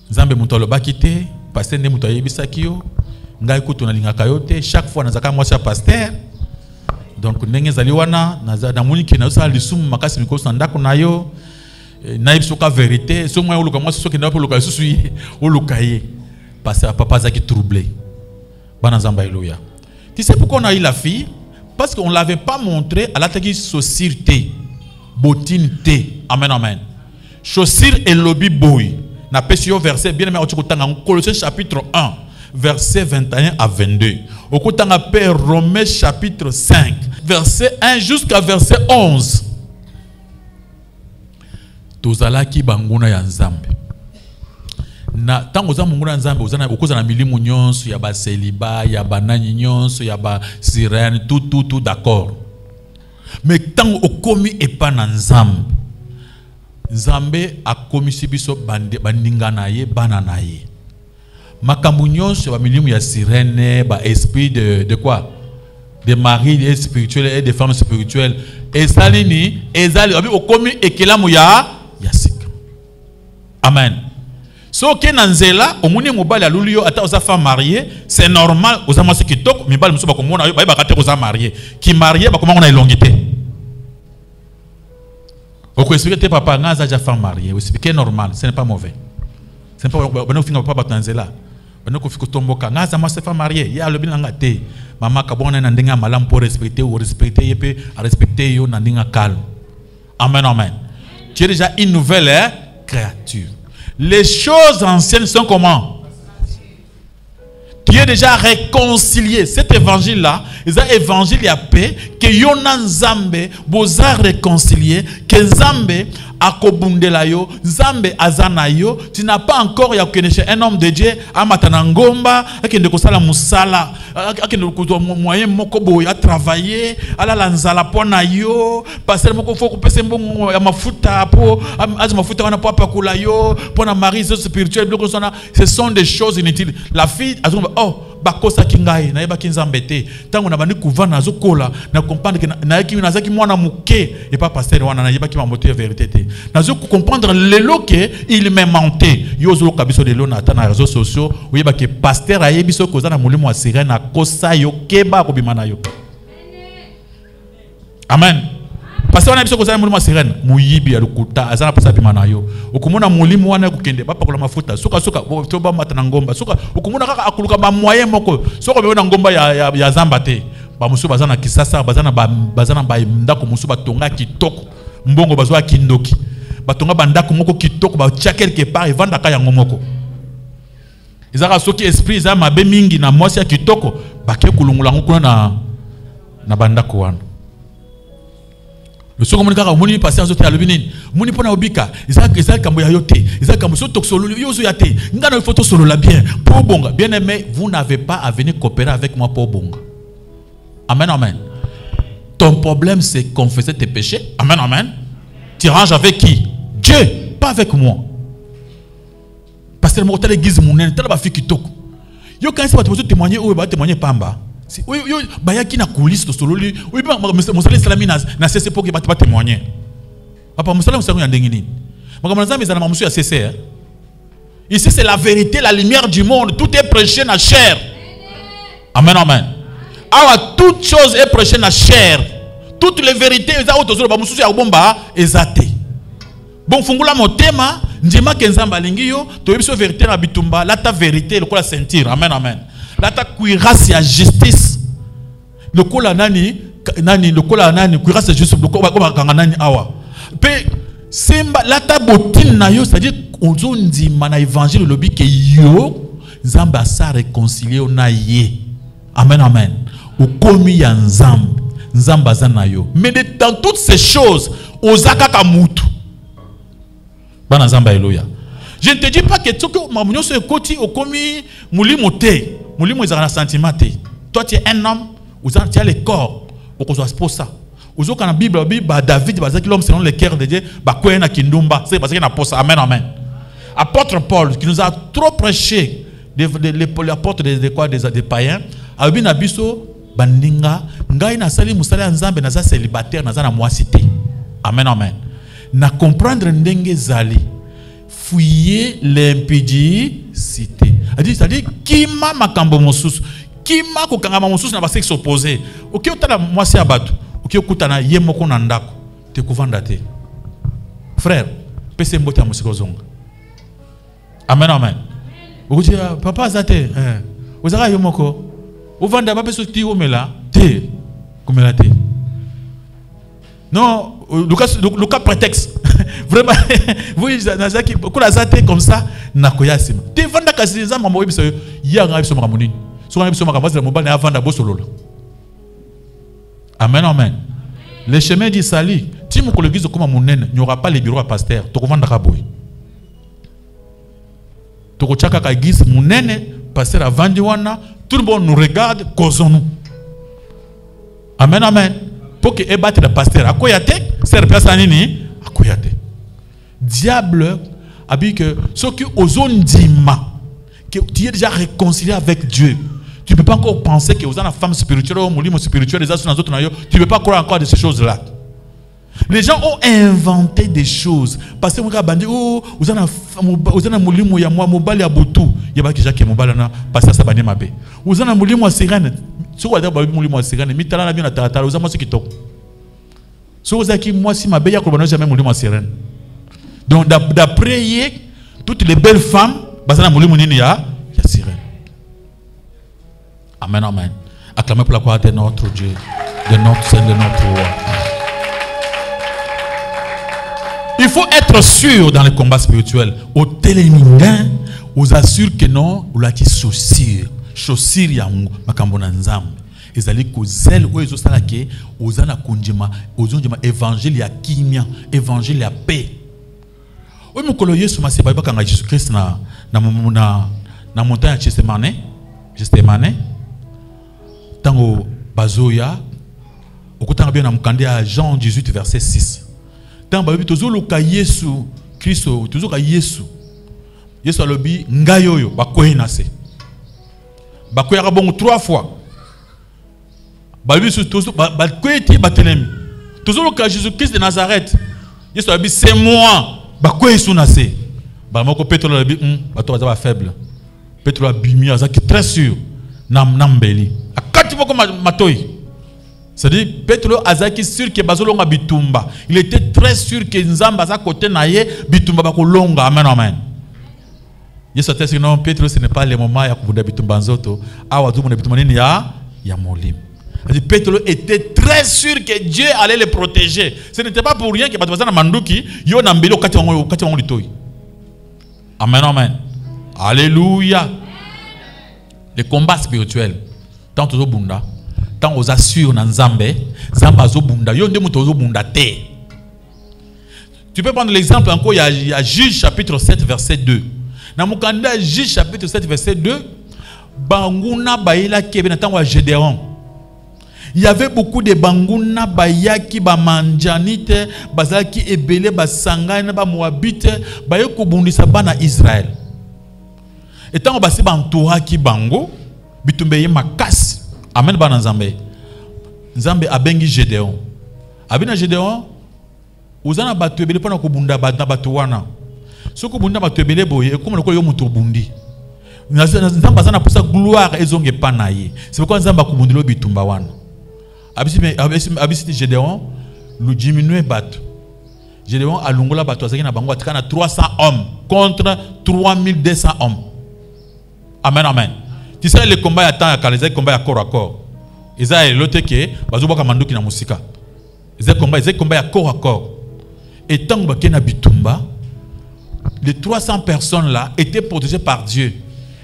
Nzambe muto lobaki te, pasteur ne muto yebisaki yo, ngai kutu na lingaka yo te, chaque fois nazaka moi cha pasteur. Donc ndenge zali wana na muniki na so lisumu makasi mikoso ndako na yo, na yebisuka vérité, so moi oluka moi so ki ndapo oluka susu ye, oluka ye. Pasteur papa zaki troublé. Bana Nzambe alléluia. Tu sais pourquoi on a eu la fille? Parce qu'on ne l'avait pas montré à la société, bottine té. Amen, amen. Chaussure et lobby boy. Na pesio verset bien aimé en Colossiens chapitre 1, verset 21 à 22. Au côté de Romains chapitre 5, verset 1 jusqu'à verset 11. Tozalaki banguna ya Nzambe. Na tango za munguna Nzambe ozana okoza na milimu nyonso ya ba celibat ya banani nyonso ya ba sirène tout d'accord. Mais tango okomi epa na Nzambe, Nzambe akomisi biso bandinga na ye bana na ye. Makambu nyonso ba milimu ya sirène ba esprit de quoi? Des maris spirituels et des femmes spirituelles. Ezalini ezali abi okomi ekelamu ya sika. Amen. So ke nanzela omuni mobali alulio ata oza femme mariée, c'est normal oza mwasi kitoko mibali muso bakomona yo ba kate oza marié. Ki marié ba komona elongité. Oko expliquer papa ngaza ja femme mariée, o expliquer normal, ce n'est pas mauvais. Ce n'est pas bano finga papa batanzela. Bano ko fiko tomboka ngaza mwasi femme mariée, ya lobi nga te. Mama kabona na ndinga malam pour respecter ou respecter yepe a respecter yo na ndinga calme. Amen amen. Tu es déjà une nouvelle créature. Les choses anciennes sont comment? Tu es déjà réconcilié. Cet évangile-là, c'est un évangile de paix que Yonan Nzambe boza réconcilié, que Nzambe akobundela yo, Nzambe azana yo. Tu n'as pas encore connaître un homme de Dieu amatana ngomba, akende kosala musala, akende ko moyen moko boya travailler, ala lanzala pona yo, passer moko foko pese mbongo ya mafuta po, az mafuta wana po apakula yo, pona mari spirituel, ce sont des choses inutiles. La fille azomba oh bakosa kingai na yeba kinzambe te tango na bandi kuvana zokola na comprendre que na yaki nazaki mwana muke et pas pasteur wana na yeba ki mamoto ya vérité te nazo comprendre lelo que il m'a menté yozo kabiso de lona ata na réseaux sociaux yeba que pasteur ayebiso koza na mulimo wa sirène na kosa yo keba ko bimana yo. Amen. Pasteur wana biso koza na mulimo wa sirène muyibi ya lukuta azana pasa bimana yo okumona mulimo wana kukende bapa kola mafuta soka to ba matana ngomba soka okumona kaka akuluka ba moyen moko soka be na ngomba ya zamba te ba musu bazana kisasa bazana ba ndako musu batonga kitoko mbongo bazwa kindoki batonga bandako moko kitoko ba tia quelque part evanda ka yango moko ezaka soki esprit za mabe mingi na mwasi ya kitoko bake kulungula ngukuna na bandako wana. Le second monde car moni passer azote alobinini moni pona obika ezaka kambo ya yote ezaka kambo so toksolo yozo yate ngana photo solo la bien pour bonga bien aimé vous n'avez pas à venir coopérer avec moi pour bonga. Amen amen. Ton problème c'est confesser tes péchés. Amen amen. Tu ranges avec qui? Dieu, pas avec moi. Parce que le mortel église mounen tel ba fi kitoko yo quand c'est pas témoigner ou ba témoigner pamba. Si oui bayaki na coulisse to sololi oui mosala islami na cesse pour que pas témoigner papa mosala mosala ya ndengini makambo nzambe ezala mamusu ya cesse. Ici c'est la vérité, la lumière du monde, tout est prêché na chair. Amen amen. Alors toute chose est prêchée na chair, toutes les vérités eza otozolo ba mususu ya bomba ezate bon fungula motema ndima kenzamba alingi yo toyebiso vérité na bitumba la ta vérité lokola ceinture. Amen amen. La ta cuirasse ya justice lokola nani lokola nani cuirasse ya justice lokola kanga nani awa pe semba la ta botine na yo, c'est-à-dire ozo ndima na évangile lobi ke yo nzamba sa réconcilier na ye. Amen amen. Okomi ya nzamba nzamba za na yo, mais dans toutes ces choses ozaka ka mutu bana nzamba eloya. Je ne te dis pas que tu mamunyo se koti okomi mulimo te. Mulimo ezaka na sentiment te. Toi tu es un homme, tu as le corps okozwa pour ça. Ozoka na Bible ba David bazaki l'homme selon le cœur de Dieu ba kwena kindumba c'est parce qu'il na posa. Amen amen. Apôtre Paul qui nous a trop prêché l'apôtre des païens a bien abiso bandinga ngai na sali musala ya nzambe na za célibataire na za na mwasi te. Amen amen. Na comprendre ndenge zali fuyez l'impudicité. C'est-à-dire, qui m'a makambo mosus, qui m'a kokanga mosus na basek s'opposer. Ok, otala moi c'est abatu. Ok, okutana yemoko nandako. Te kovanda te. Frère, pese mbote ya musiko zonga. Amen, amen. Vous dites, papa, zate, vous avez yomoko. Vous vendez pas besoin de omela, te, comme la te. Non, le cas prétexte. Vraiment, vous avez beaucoup la zate comme ça, nakoyasim. Te vanda kasiza mamo biso ya ngabi so makamuni. So ngabi so makamasi la mobile na vanda bosolo. Amen, amen. Le chemin du salut, si mon collègue comme monene, il n'y aura pas les bureaux à pasteur. Tu vanda kaboy. Tokochaka ka église munene pasteur a vendu wana tout le monde nous regarde causons-nous. Amen, amen. Pour que ébattre le pasteur akoyate sert personne nini akoyate. Diable a dit que ce qui ozone dima que tu es déjà réconcilié avec Dieu. Tu ne peux pas encore penser que vous avez une femme spirituelle ou un spirituel, les autres tu ne peux pas croire encore de ces choses-là. Les gens ont inventé des choses. Parce que vous avez dit, oh, vous avez un moulimo ya moi, mobile ya botou. Il y a pas que Jacques mobile na passer ça bané mabé. Vous avez un moulimo sirène. Si vous avez un moulimo sirène, mitala na bien na tata, vous avez moi ce qui toque. Si vous avez qui moi si mabé ya kolbano jamais moulimo sirène. Donc d'après toutes les belles femmes, basa na moulimo nini ya sirène. Amen, amen. Acclamez pour la gloire de notre Dieu, de notre Seigneur, de notre roi. Il faut être sûr dans le combat spirituel. Au télémingan, vous assure que non, vous l'avez chaussure. Chaussure ya makambona nzambe. Ezali ko zèle ou ezo sala ke ozana kunjima, ozonjima évangile ya kimia, évangile ya paix. O mukolo Yesu maseba ba kanga Jésus Christ na montagne ya Gethsemane. Tango bazoya okutanga bien na mukande ya Jean 18 verset 6. Tant babi tozoloka Yesu Kristo tozoka Yesu alobi ngayoyo bakoyi na se bakoyi ka bongo 3 fois babi tozo bakoyi ti batelemi tozoloka Jésus Christ de Nazareth Yesu alobi c'est moi bakoyi su na se ba moko Petro alobi bato baza ba faible Petro abimi azaki très sûr nambeli akati moko matoyi. C'est-à-dire, Petro azaki sûr que bazolonga bitumba. Il était très sûr que Nzamba za côté naye bitumba bakolonga. Amen, amen. Yesu a dit non, Petro ce n'est pas le moment ya kubuda bitumba nzoto. Awa dumu bitumba nini ya molim. C'est-à-dire, Petro était très sûr que Dieu allait le protéger. Ce n'était pas pour rien que batubazana manduki yo na mbelo kati wango litoi. Amen, amen. Alléluia. Le combat spirituel. Tant tout bunda. Tant aux assure dans Nzambe, Nzamba zo bunda, yo ndemu tozo bunda te. Tu peux prendre l'exemple encore, il y a Juge chapitre 7 verset 2. Dans mon candidat Juge chapitre 7 verset 2, banguna baila kebe na tango Gédéon. Il y avait beaucoup de banguna bayaki ba manjanite, bazaki ebele basangana ba moabite, bayeko bundisa bana Israël. Et tango basi bantoura ki bango, bitumbeye makasi. Amen bana Nzambe. Nzambe abengi Gédéon. Abina Gédéon, uzana batu ebele pona ko bunda batu wana. Soko bunda batu ebele boye comme le yo muto bundi. Nzambe azana pour sa gloire ezonge panaye. C'est pourquoi Nzambe akubundilo bitumba wana. Abisi Gédéon lu diminuer batu. Gédéon alongola batu azaki na bango atika na 300 hommes contre 3200 hommes. Amen, amen. Tu sais, le combat attend à les combat à corps à corps. Ils ont l'autre qui est, bazoba manduki na musika. Ils ont combat à corps à corps. Et tant que na bitumba, les 300 personnes là étaient protégées par Dieu.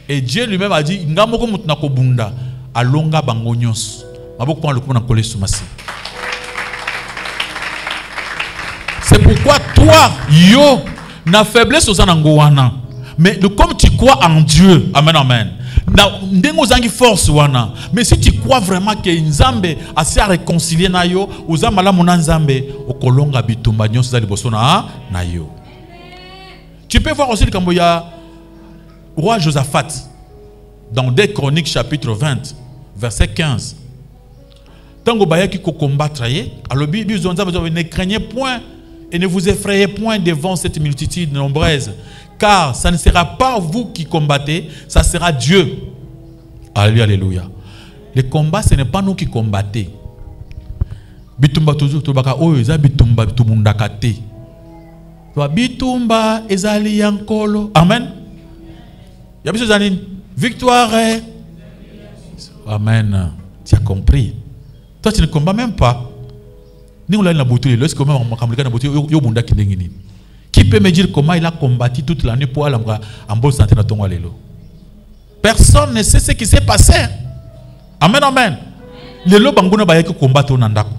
Et Dieu lui-même a dit, ngamoko mutna ko bunda, alonga bangonyos. Maboko prend le coup na collé sous massi. C'est pourquoi toi, yo, na faiblesse aux anangoana. Mais comme tu crois en Dieu, amen, amen. Force wana. Mais si tu crois vraiment que Nzambe a se réconcilier na yo, uzamala mona Nzambe okolonga bitumba nyonso za liboso na yo. Tu peux voir aussi le Camboya roi Josaphat dans 2 Chroniques chapitre 20 verset 15. Tango bayaki ko combattre ye, alobi bizonza ne craignez point et ne vous effrayez point devant cette multitude nombreuse, car ça ne sera pas vous qui combattez, ça sera Dieu. Alléluia, alléluia. Le combat, ce n'est pas nous qui combattons. Bitumba toujours, tobaka oyo eza bitumba tumundakate. Bitumba ezali yankolo. Amen. Il y a besoin d'anine. Victoire. Amen. Tu as compris. Toi, tu ne combats même pas. Qui peut me dire comment il a combattu toute la nuit pour aller en bonne santé dans ton allélo? Personne ne sait ce qui s'est passé. Amen, amen. Le lo bangona bayaki combattre nandako.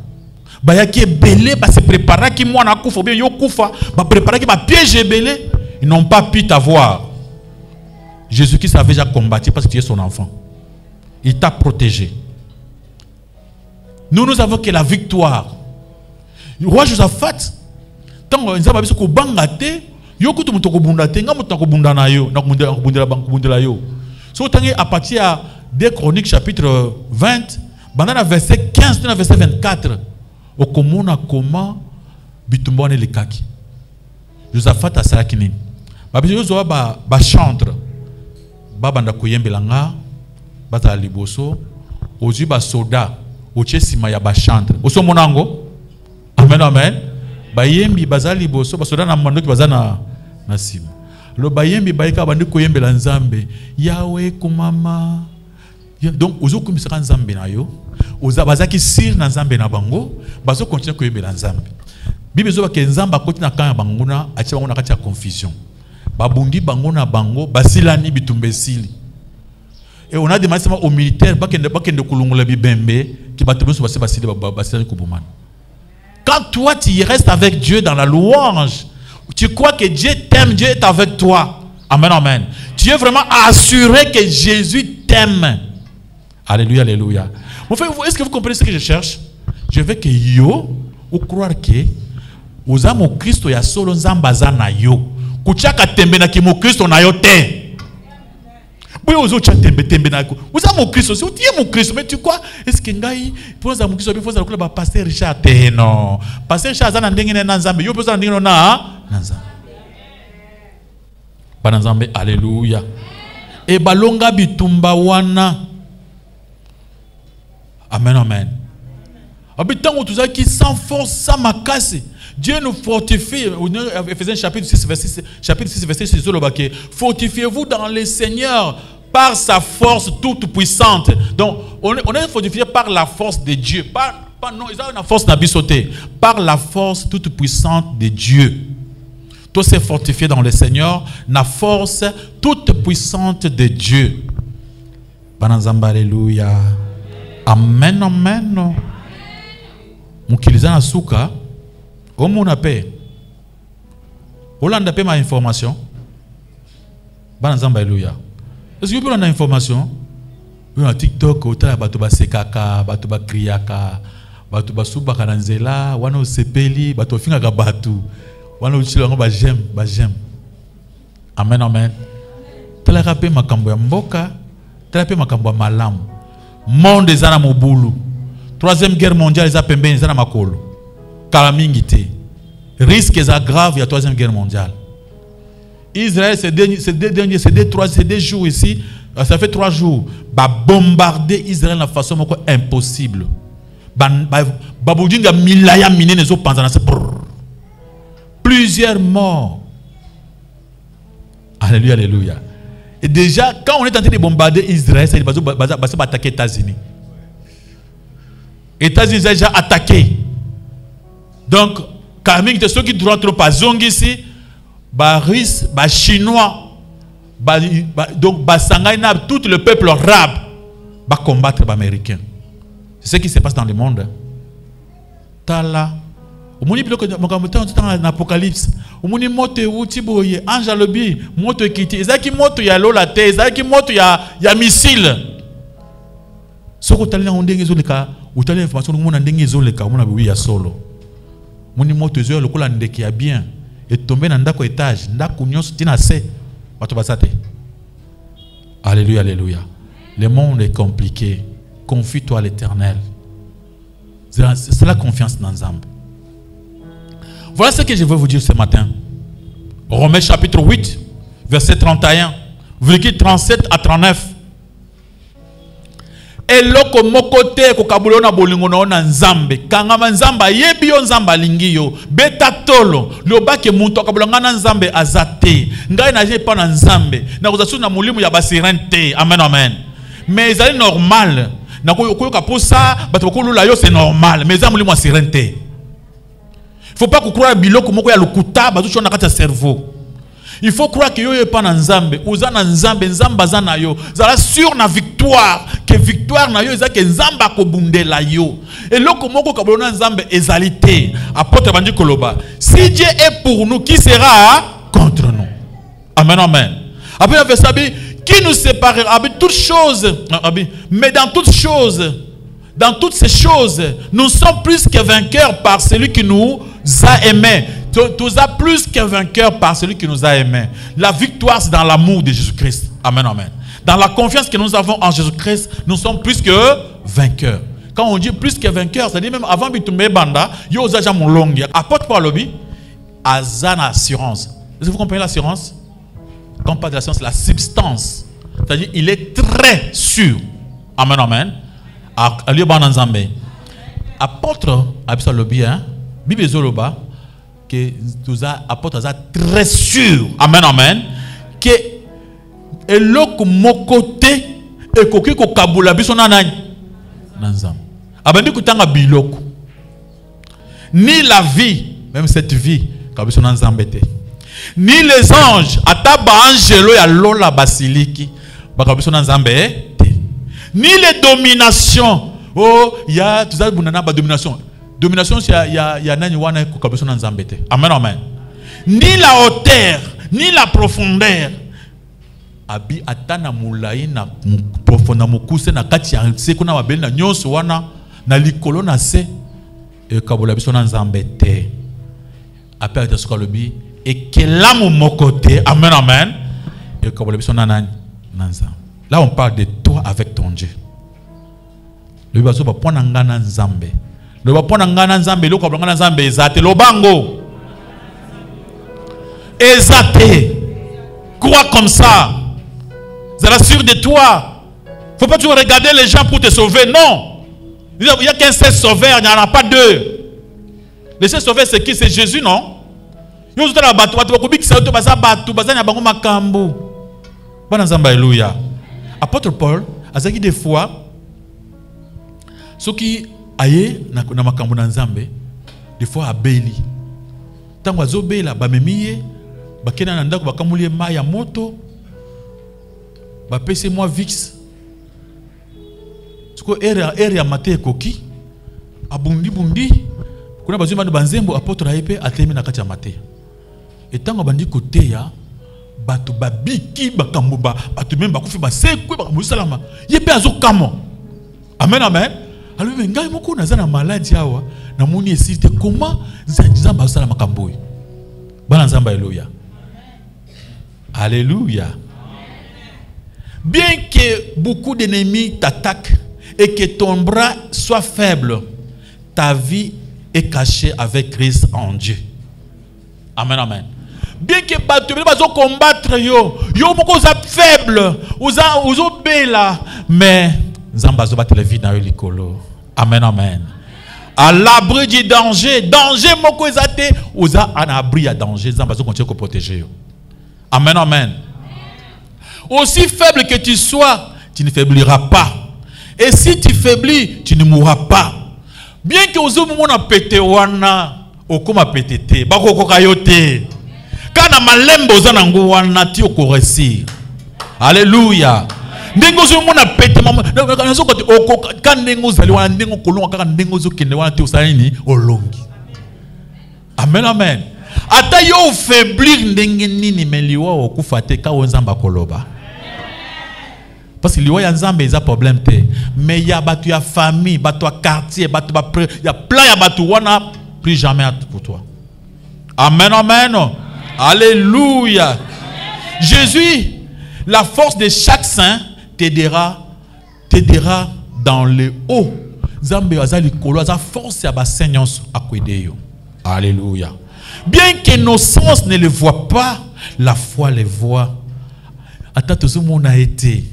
Bayaki belé ba se préparer qui moi na kufa bien yo kufa, ba préparer qui ba piège belé, ils n'ont pas pu t'avoir. Jésus-Christ avait déjà combattu parce que tu es son enfant. Il t'a protégé. Nous avons que la victoire. Le roi Josaphat, tant que nous avons ko bangate, yo kutu mutoko bundate, nga mutoko bundana yo, na bundela yo. So tangi à partir à 2 Chroniques chapitre 20, bandana verset 15 na verset 24, au komona comment bitumbone le kaki. Josaphat a salakini. Ba biso zo ba chantre. Ba banda kuyembelanga, ba ta liboso, oji ba soda, oche sima ya ba chantre. Oso monango. Amen, amen. Bayembi bazali boso basoda na mandoki bazana na sima. Lo bayembi bayika bandi koyembela nzambe. Yawe kumama. Donc ozo kumisaka nzambe na yo. Oza bazaki sir na nzambe na bango, bazo continuer koyembela nzambe. Bible zo ba ke nzamba koti na kanya banguna, acha banguna kati ya confusion. Babundi bango na bango, basilani bitumbesili. Et on a demandé aux militaires bakende kulungula bibembe ki batubeso basili basilani kubumana. Quand toi tu restes avec Dieu dans la louange, tu crois que Dieu t'aime, Dieu est avec toi. Amen, amen. Tu es vraiment assuré que Jésus t'aime. Alléluia, alléluia. Est-ce que vous comprenez ce que je cherche? Je veux que yo, ou croire que aux âmes au Christ, il y a solo nzambaza na yo. Kuchaka tembe na kimo Christ na yo te. Oui, aux autres tembe na yo. Vous âmes au Christ aussi, tu es mon Christ, mais tu crois? Est-ce que ngai pour les âmes au Christ, il faut que le pasteur Richard te non. Pasteur Richard zana ndenge na nzambe, yo pesa ndenge na nzambe. Bana nzambe, alléluia. Et balonga bitumba wana. Amen, amen. Habitant tout ça qui sans force, sans macasse. Dieu nous fortifie. Ephésiens chapitre 6, verset 6, fortifiez-vous dans le Seigneur par sa force toute puissante. Donc, on est fortifié par la force de Dieu. Non, ils ont une force n'abisoté. Par la force toute puissante de Dieu. Tout s'est fortifié dans le Seigneur, la force toute puissante de Dieu. Banazamba, alléluia. Amen, amen. Mukiliza na suka, omo na paix. Olanda paix ma information. Banazamba, alléluia. Est-ce que vous avez une information? Vous avez TikTok, otala bato ba sekaka, bato ba kriaka, bato ba subaka na nzela, wana osepeli, bato fingaka bato. Wana uchilo ba j'aime. Amen, amen. Tala paix makambo ya mboka, tala paix makambo ya malamu. Monde ezana mobulu. Troisième guerre mondiale eza pembeni ezana makolo. Kalamingite. Risque eza grave, il y a troisième guerre mondiale. Israël ces deux jours ici, ça fait 3 jours, ba bombarder Israël de façon impossible. Babudinga milaya minene zo panzana se. Plusieurs morts. Alléluia, alléluia. Et déjà, quand on est en train de bombarder Israël, ça va attaquer les États-Unis. Les États-Unis ont déjà attaqué. Donc, quand même, ceux qui doivent trop pas zongi ici, Russe, Chinois, donc tout le peuple arabe va combattre les Américains. C'est ce qui se passe dans le monde. Tala. Omoni biloko mokambo dans l'Apocalypse. Omoni moto euti boye, ange alobi, moto ekiti. Ezaki moto ya lola te, ezaki moto ya missile. Soko tali na ndenge ezoleka, utali information ngona ndenge ezoleka, mona bi ya solo. Moni moto ezo lokola ndeke ya bien, et tomber na ndako étage, ndako nyonso tina se, bato basate. Alléluia, alléluia. Le monde est compliqué. Confie-toi à l'Éternel. C'est la confiance dans Nzambe. Voilà ce que je veux vous dire ce matin. Romains chapitre 8, verset 31, verset 37 à 39. Eloko mokote ko kabulona bolingo na nzambe kangama nzamba yebi yo nzamba lingi yo beta tolo lobake muntu akabulanga na nzambe azate ngai na je pa na nzambe na kozasu na mulimu ya basirente. Amen, amen. Mais ezali normal na koyoka posa bato kolula yo, c'est normal, mais za mulimu ya sirente. Faut pas croire biloko moko ya lukuta bato chona kata cerveau. Il faut croire que yo pas na nzambe, uza na nzambe, nzamba za na yo. Zala sûr na victoire, que victoire na yo eza ke nzamba ko bundela yo. Et loko moko kabona nzambe ezalité. Apôtre bandi koloba. Si Dieu est pour nous, qui sera contre nous? Amen, amen. Après le verset qui nous séparera de toutes choses, mais dans toutes choses, dans toutes ces choses, nous sommes plus que vainqueurs par celui qui nous a aimés. Tu as plus qu'un vainqueur par celui qui nous a aimés. La victoire, c'est dans l'amour de Jésus-Christ. Amen, amen. Dans la confiance que nous avons en Jésus-Christ, nous sommes plus que vainqueurs. Quand on dit plus que vainqueurs, c'est-à-dire même avant Bitumé Banda, il y a déjà mon long. Apôtre Paul Lobby, Azan assurance. Est-ce que vous comprenez l'assurance? Quand on parle de l'assurance, c'est la substance. C'est-à-dire il est très sûr. Amen, amen. Apôtre Abisa Lobby, Bible Zoloba, que tous apôtres très sûr. Amen, amen. Que eloko mokote et koki ko kabula biso na nzam. Abandi kutanga biloko. Ni la vie, même cette vie, kabiso na nzambete. Ni les anges, ataba angelo ya lola basiliki, bakabiso na nzambe te. Ni les dominations. Oh, il y a tout ça bunana ba domination. Domination, il y a nani wana kukabiso na nzambete. Amen, amen. Ni la hauteur, ni la profondeur. Abi atana mulai na profondeur mukuse na kati ya se kuna mabeli na nyonso wana na likolo na se e kabola biso na nzambete. Après ta skolobi et kelamu mokote. Amen, amen. E kabola biso na nani na nzambe. Là on parle de toi avec ton Dieu. Le baso ba pona ngana nzambe. Le bapona ngana nzambe lo kabanga nzambe ezate lobango ezate. Crois comme ça. Ça rassure de toi. Faut pas toujours regarder les gens pour te sauver. Non. Il n'y a qu'un seul sauveur, il n'y en a pas deux. Le seul sauveur c'est qui? C'est Jésus, non? Apôtre Paul a dit des fois ceux qui aye na makambo na nzambe des fois abeli tango azobela bamemiye bakena na ndako bakamulie mai ya moto bapese moi vix tuko ere ya mate koki abundi bundi kuna bazima banzembo apôtre ayepe atemi na kati ya mate etango bandi koteya batu babiki bakambo batu même bakufi basekwe bakamusalama yepe azokamo. Amen, amen. Alors mais ngai moko naza na maladie awa na moni esite comment nzamba asala makambo yi bana nzamba. Alléluia, alléluia. Bien que beaucoup d'ennemis t'attaquent et que ton bras soit faible, ta vie est cachée avec Christ en Dieu. Amen, amen. Bien que tu vas combattre yo moko za faible uzo bela mais nzamba zo battre la vie na yo likolo. Amen, amen. À l'abri du danger, danger moko ezate uza en abri à danger, nzamba zo continue ko protéger yo. Amen, amen. Aussi faible que tu sois, tu ne faibliras pas. Et si tu faiblis, tu ne mourras pas. Bien que uzo mona pété wana okoma pétété bako kokayote. Kana malembo za nango wana ti okoresi. Alléluia. Ndengo zo mona pété mama nazo ko kan ndengo zali wana ndengo kolonga kaka ndengo zo kende wana ti osalini olongi. Amen, amen. Ata yo faiblir ndenge nini meliwa okufa te ka nzamba koloba. Parce que liwa ya nzambe eza problème te. Mais ya batu ya famille, batu ya quartier, batu ba ya plein ya batu wana plus jamais pour toi. Amen, amen. Alléluia. Jésus, la force de chaque saint t'aidera dans le haut. Nzambe azali kolo za force ya ba seigneur akwede yo. Alléluia. Bien que nos sens ne le voient pas, la foi les voit. Attends, tout ce monde a été.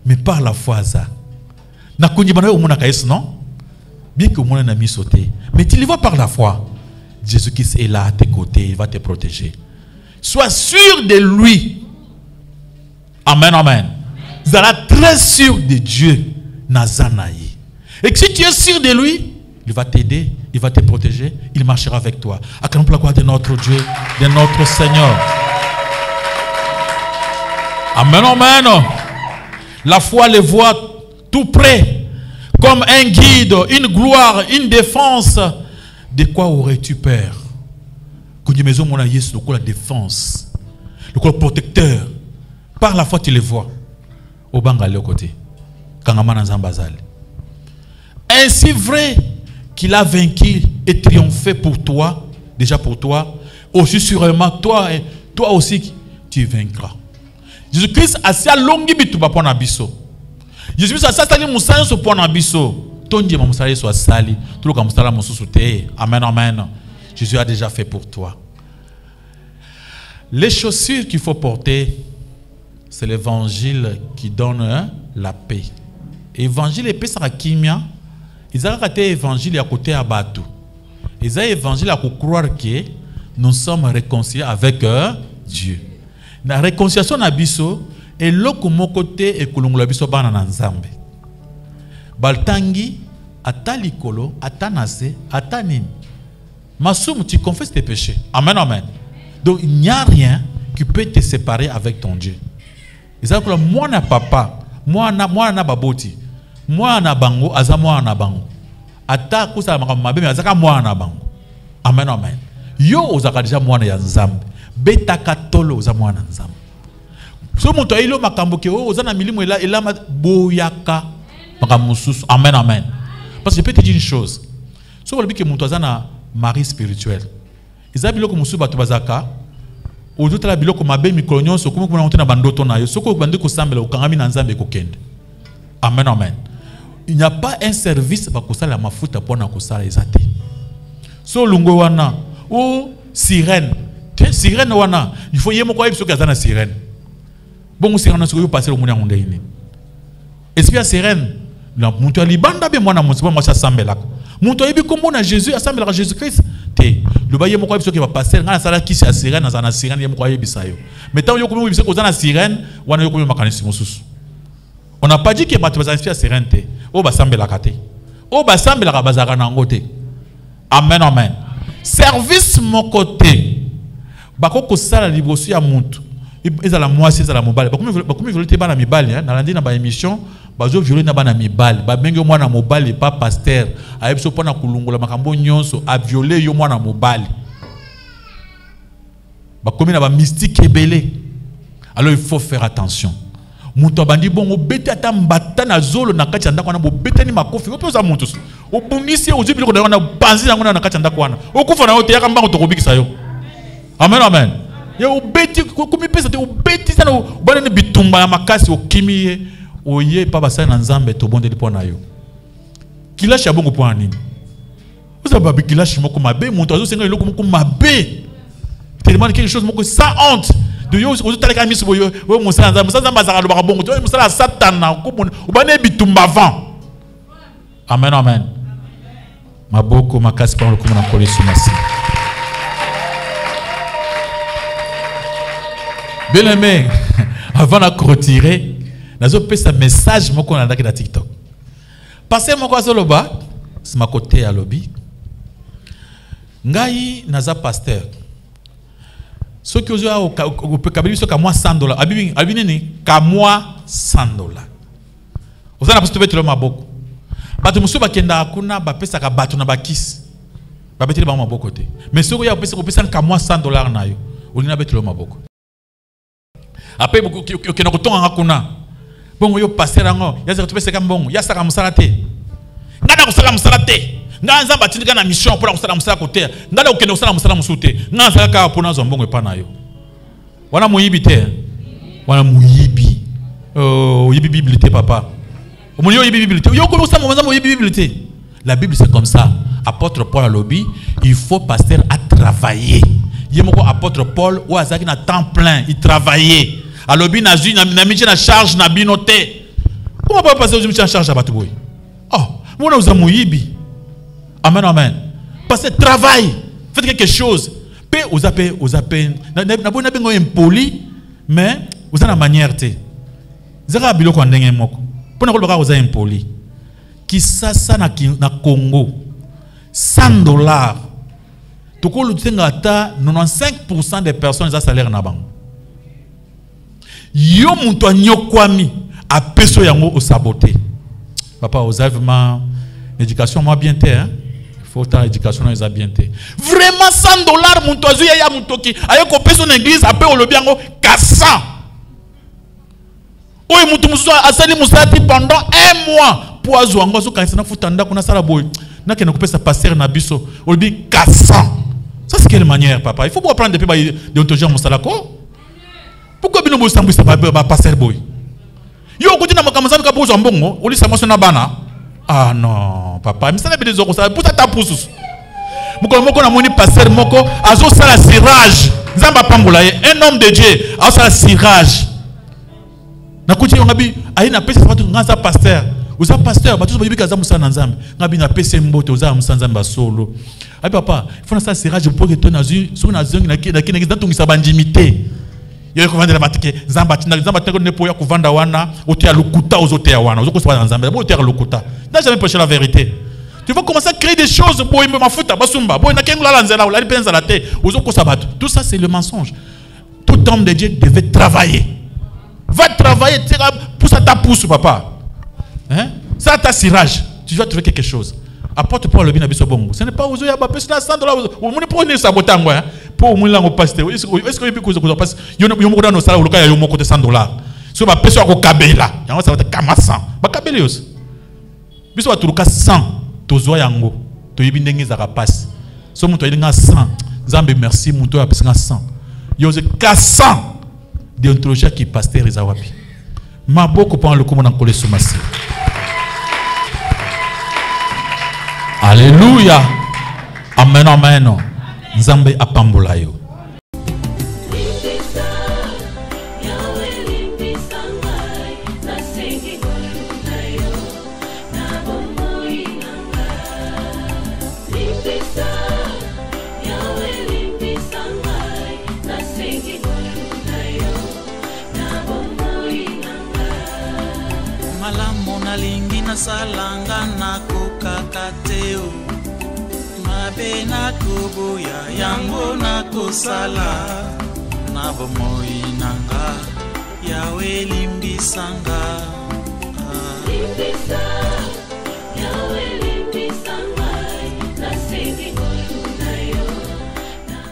Mais par la foi, ça. Non? Bien que le monde n'a mis sauté. Mais tu le vois par la foi. Jésus-Christ est là à tes côtés. Il va te protéger. Sois sûr de lui. Amen, amen. Vous êtes très sûr de Dieu. Nazanaï. Et que si tu es sûr de lui, il va t'aider, il va te protéger, il marchera avec toi. Acclamons la gloire de notre Dieu, de notre Seigneur. Amen, amen. La foi les voit tout près, comme un guide, une gloire, une défense. De quoi aurais-tu peur? Quand tu maison mon Yesu, le défense, le protecteur. Par la foi tu les vois. Au bangalé au côté. Ainsi vrai qu'il a vaincu et triomphé pour toi, déjà pour toi, aussi sûrement toi aussi tu vaincras. Jésus-Christ a si longi bitu ba pona biso. Jésus-Christ a sali musala so pona biso. Tonje ma musala so sali, tout le musala mususu te. Amen, amen. Jésus a déjà fait pour toi. Les chaussures qu'il faut porter, c'est l'évangile qui donne la paix. Évangile et paix ça kimia. Ils ont raté l'évangile à côté à Batou. Ils ont l'évangile à croire que nous sommes réconciliés avec Dieu. La réconciliation na biso et l'autre côté et kulungula biso bana na nzambe. Baltangi atalikolo atanase atanine. Masum tu confesses tes péchés. Amen, amen. Donc il n'y a rien qui peut te séparer avec ton Dieu. Ils ont que moi na papa, moi na baboti. Moi na bango aza moi na bango ata kusa makambe mais azaka moi na bango. Amen, amen. Yo ozaka déjà moi na nzambe beta katolo oza moi na nzambe so moto ilo makambo ke oza na milimo ela boyaka makamususu. Amen, amen. Parce que je peux te dire une chose, so le que moto aza na mari spirituel ezali biloko musu bato bazaka ozotala biloko mabe mikolo nyonso komo kuna na bandoto na yo soko bande ko sambela okangami na nzambe ko kende. Amen, amen. Il n'y a pas un service pour la mafuta pour na kosala ezate. So lungo wana ou sirène. Sirène wana, il faut yemo ko yebso kazana sirène. Bon sirène so yo passer au mona ngonde ini. Espia sirène, la muntu ali banda be mwana musiba mwa sambela. Muntu yebi kombo na Jésus asambela Jésus Christ. Te, le ba yemo ko yebso ke va passer ngana sala kisi ya sirène na sirène yemo ko yebisa yo. Mais tant yo ko yebso ko zana sirène, wana yo ko makanisi mususu. On n'a pas dit que tu vas inspirer sérénité. Oh, basambe la kate. Oh, basambe la bazara nangote. Amen, amen. Service mon côté. Bako ko sala libosi ya muntu. Ils la moi c'est la mobile. Bako mi violete ba na mibali hein. Na landi na ba émission, bazo violer na ba na mibali. Ba bengi moi na mobile pas pasteur. Ayebso pona kulungola makambo nyonso a violer yo moi na mobile. Bako mi na ba mystique ebele. Alors il faut faire attention. Muto bandi bongo beti ata mbata na zolo na kati ndako na bo betani makofi opoza muntu obungisi ozibili ko na panzi yango na kati ndako wana okufa na yote yakamba to kobikisa yo. Amen, amen. Ya obeti komi pesa te obeti sana bana ni bitumba ya makasi okimiye oye pa basana na nzambe to bondeli pona yo. Kilashi ya bongo pona nini? Oza ba kilashi moko mabe muntu azo senga eloko moko mabe. Tellement quelque chose moko sans honte. De yo ozotala ka miso boyo we musala bazaka lo bakabongo to musala satana ko ubane bitumba vent. Amen, amen. Maboko makasi pa ko na kolisi masi. Bien aimé, avant de retirer, nazo pesa message moko na ndaki na TikTok. Passer moko azoloba, c'est ma côté à lobby. Ngai naza pasteur. Ce que vous avez au Kabili, c'est qu'à moi $100. Abinini, qu'à moi $100. Vous avez posté le maboko. Batu musu bakenda akuna ba pesa ka batu na bakis. Ba beteli ba maboko te. Mais ce que vous avez pesa qu'à moi $100 na yo. Olina beteli maboko. Après okena kotonga akuna. Bongo yo passer ngo, ya za tupesa ka mbongo, ya saka musala te. Ngana kusala musala te. Nga nzamba tindika na mission pour kusala musala côté. Ngala okende kusala musala musute. Nga nzaka ka pona zo mbongo epana yo. Wana muyibi te. Wana muyibi. Oh, yibi Bible te papa. Omoni yo yibi Bible te. Yo ko kusala mo nzamba yibi Bible te. La Bible c'est comme ça. Apôtre Paul a lobby, il faut passer à travailler. Il y a un apôtre Paul ou azaki na temps plein, il travaillait. Alors bien na mis na charge na binoté. Comment pas passer aujourd'hui en charge à Batuboy? Oh, moi nous avons yibi. Amen amen. Passez travail, faites quelque chose. Paix aux appels, n'a pas impoli, mais vous avez la manière te. Vous avez biloko andenge moko. Pour ne pas vous impoli. Qui ça na Congo $100. Tu connais 95% des personnes ont un salaire na banque. Yo muntu anyokwami a peso yango au saboté. Papa aux ma éducation moi bien te hein. Il faut ta éducation ils a bien te. Vraiment $100 muntu azu ya mutoki ayeko peso na église après au lobiango kassa. Oye muntu musu asali musati pendant 1 mois pour azwango so kanisa na futanda kuna sala boy. Na ke na kopesa passer na biso olobi kassa. Ça c'est quelle manière papa? Il faut pas prendre depuis déontologie musalako. Pourquoi bino bo sambu sa ba passer boy? Yo ko dina makamasa ka bozo mbongo, oli sa moso na bana. Ah non, papa, mi sana bide zoko sa puta ta pusus. Moko moko na moni passer moko azo sala cirage. Nzamba pambola un homme de Dieu, azo sala cirage. Na kuti yo ngabi aina pesa fatu ngaza pasteur. Uza pasteur batu ba yibika za musana nzambe. Ngabi na pesa mbote uza musana nzamba solo. Ai papa, il faut na sala cirage pour que toi na zu so na zongi na tungisa bandimité. Yo ko vendre matike nzamba tinga ne po ya ko vanda wana ote ya lukuta ozote wana ozoko soba nzamba bo ote ya lukuta. N'a jamais prêché la vérité. Tu vas commencer à créer des choses boy ma futa basumba boy na kengu la nzela la penza la te ozoko sabato. Tout ça c'est le mensonge. Tout homme de Dieu devait travailler. Va travailler pour ça ta pousse papa. Hein? Ça ta cirage. Tu vas trouver quelque chose. Apporte pour le bien à bongo. Ce n'est pas aux yeux à $100. On ne peut pas saboter hein. Pour moi là on passe. Est-ce que vous pouvez passer? Yo mo dans nos salaires au local yo mo côté $100. So ba peso ko kabela. Yango ça va te kamasa. Ba kabelios. Biso ba turuka 100 tozo yango. To yibi ndenge za passe. So muntu alinga 100. Nzambe merci muntu ya pesa 100. Yo ze 400 déontologie qui pasteur ezawapi. Maboko pa le komona nkole somasi. Alléluia. Amen, amen. Nzambe apambola yo. Malamu nalingi na salanga na kokakateo. Mabe na kubuya yango na kusala. Na bomoi nanga yawe limbisanga.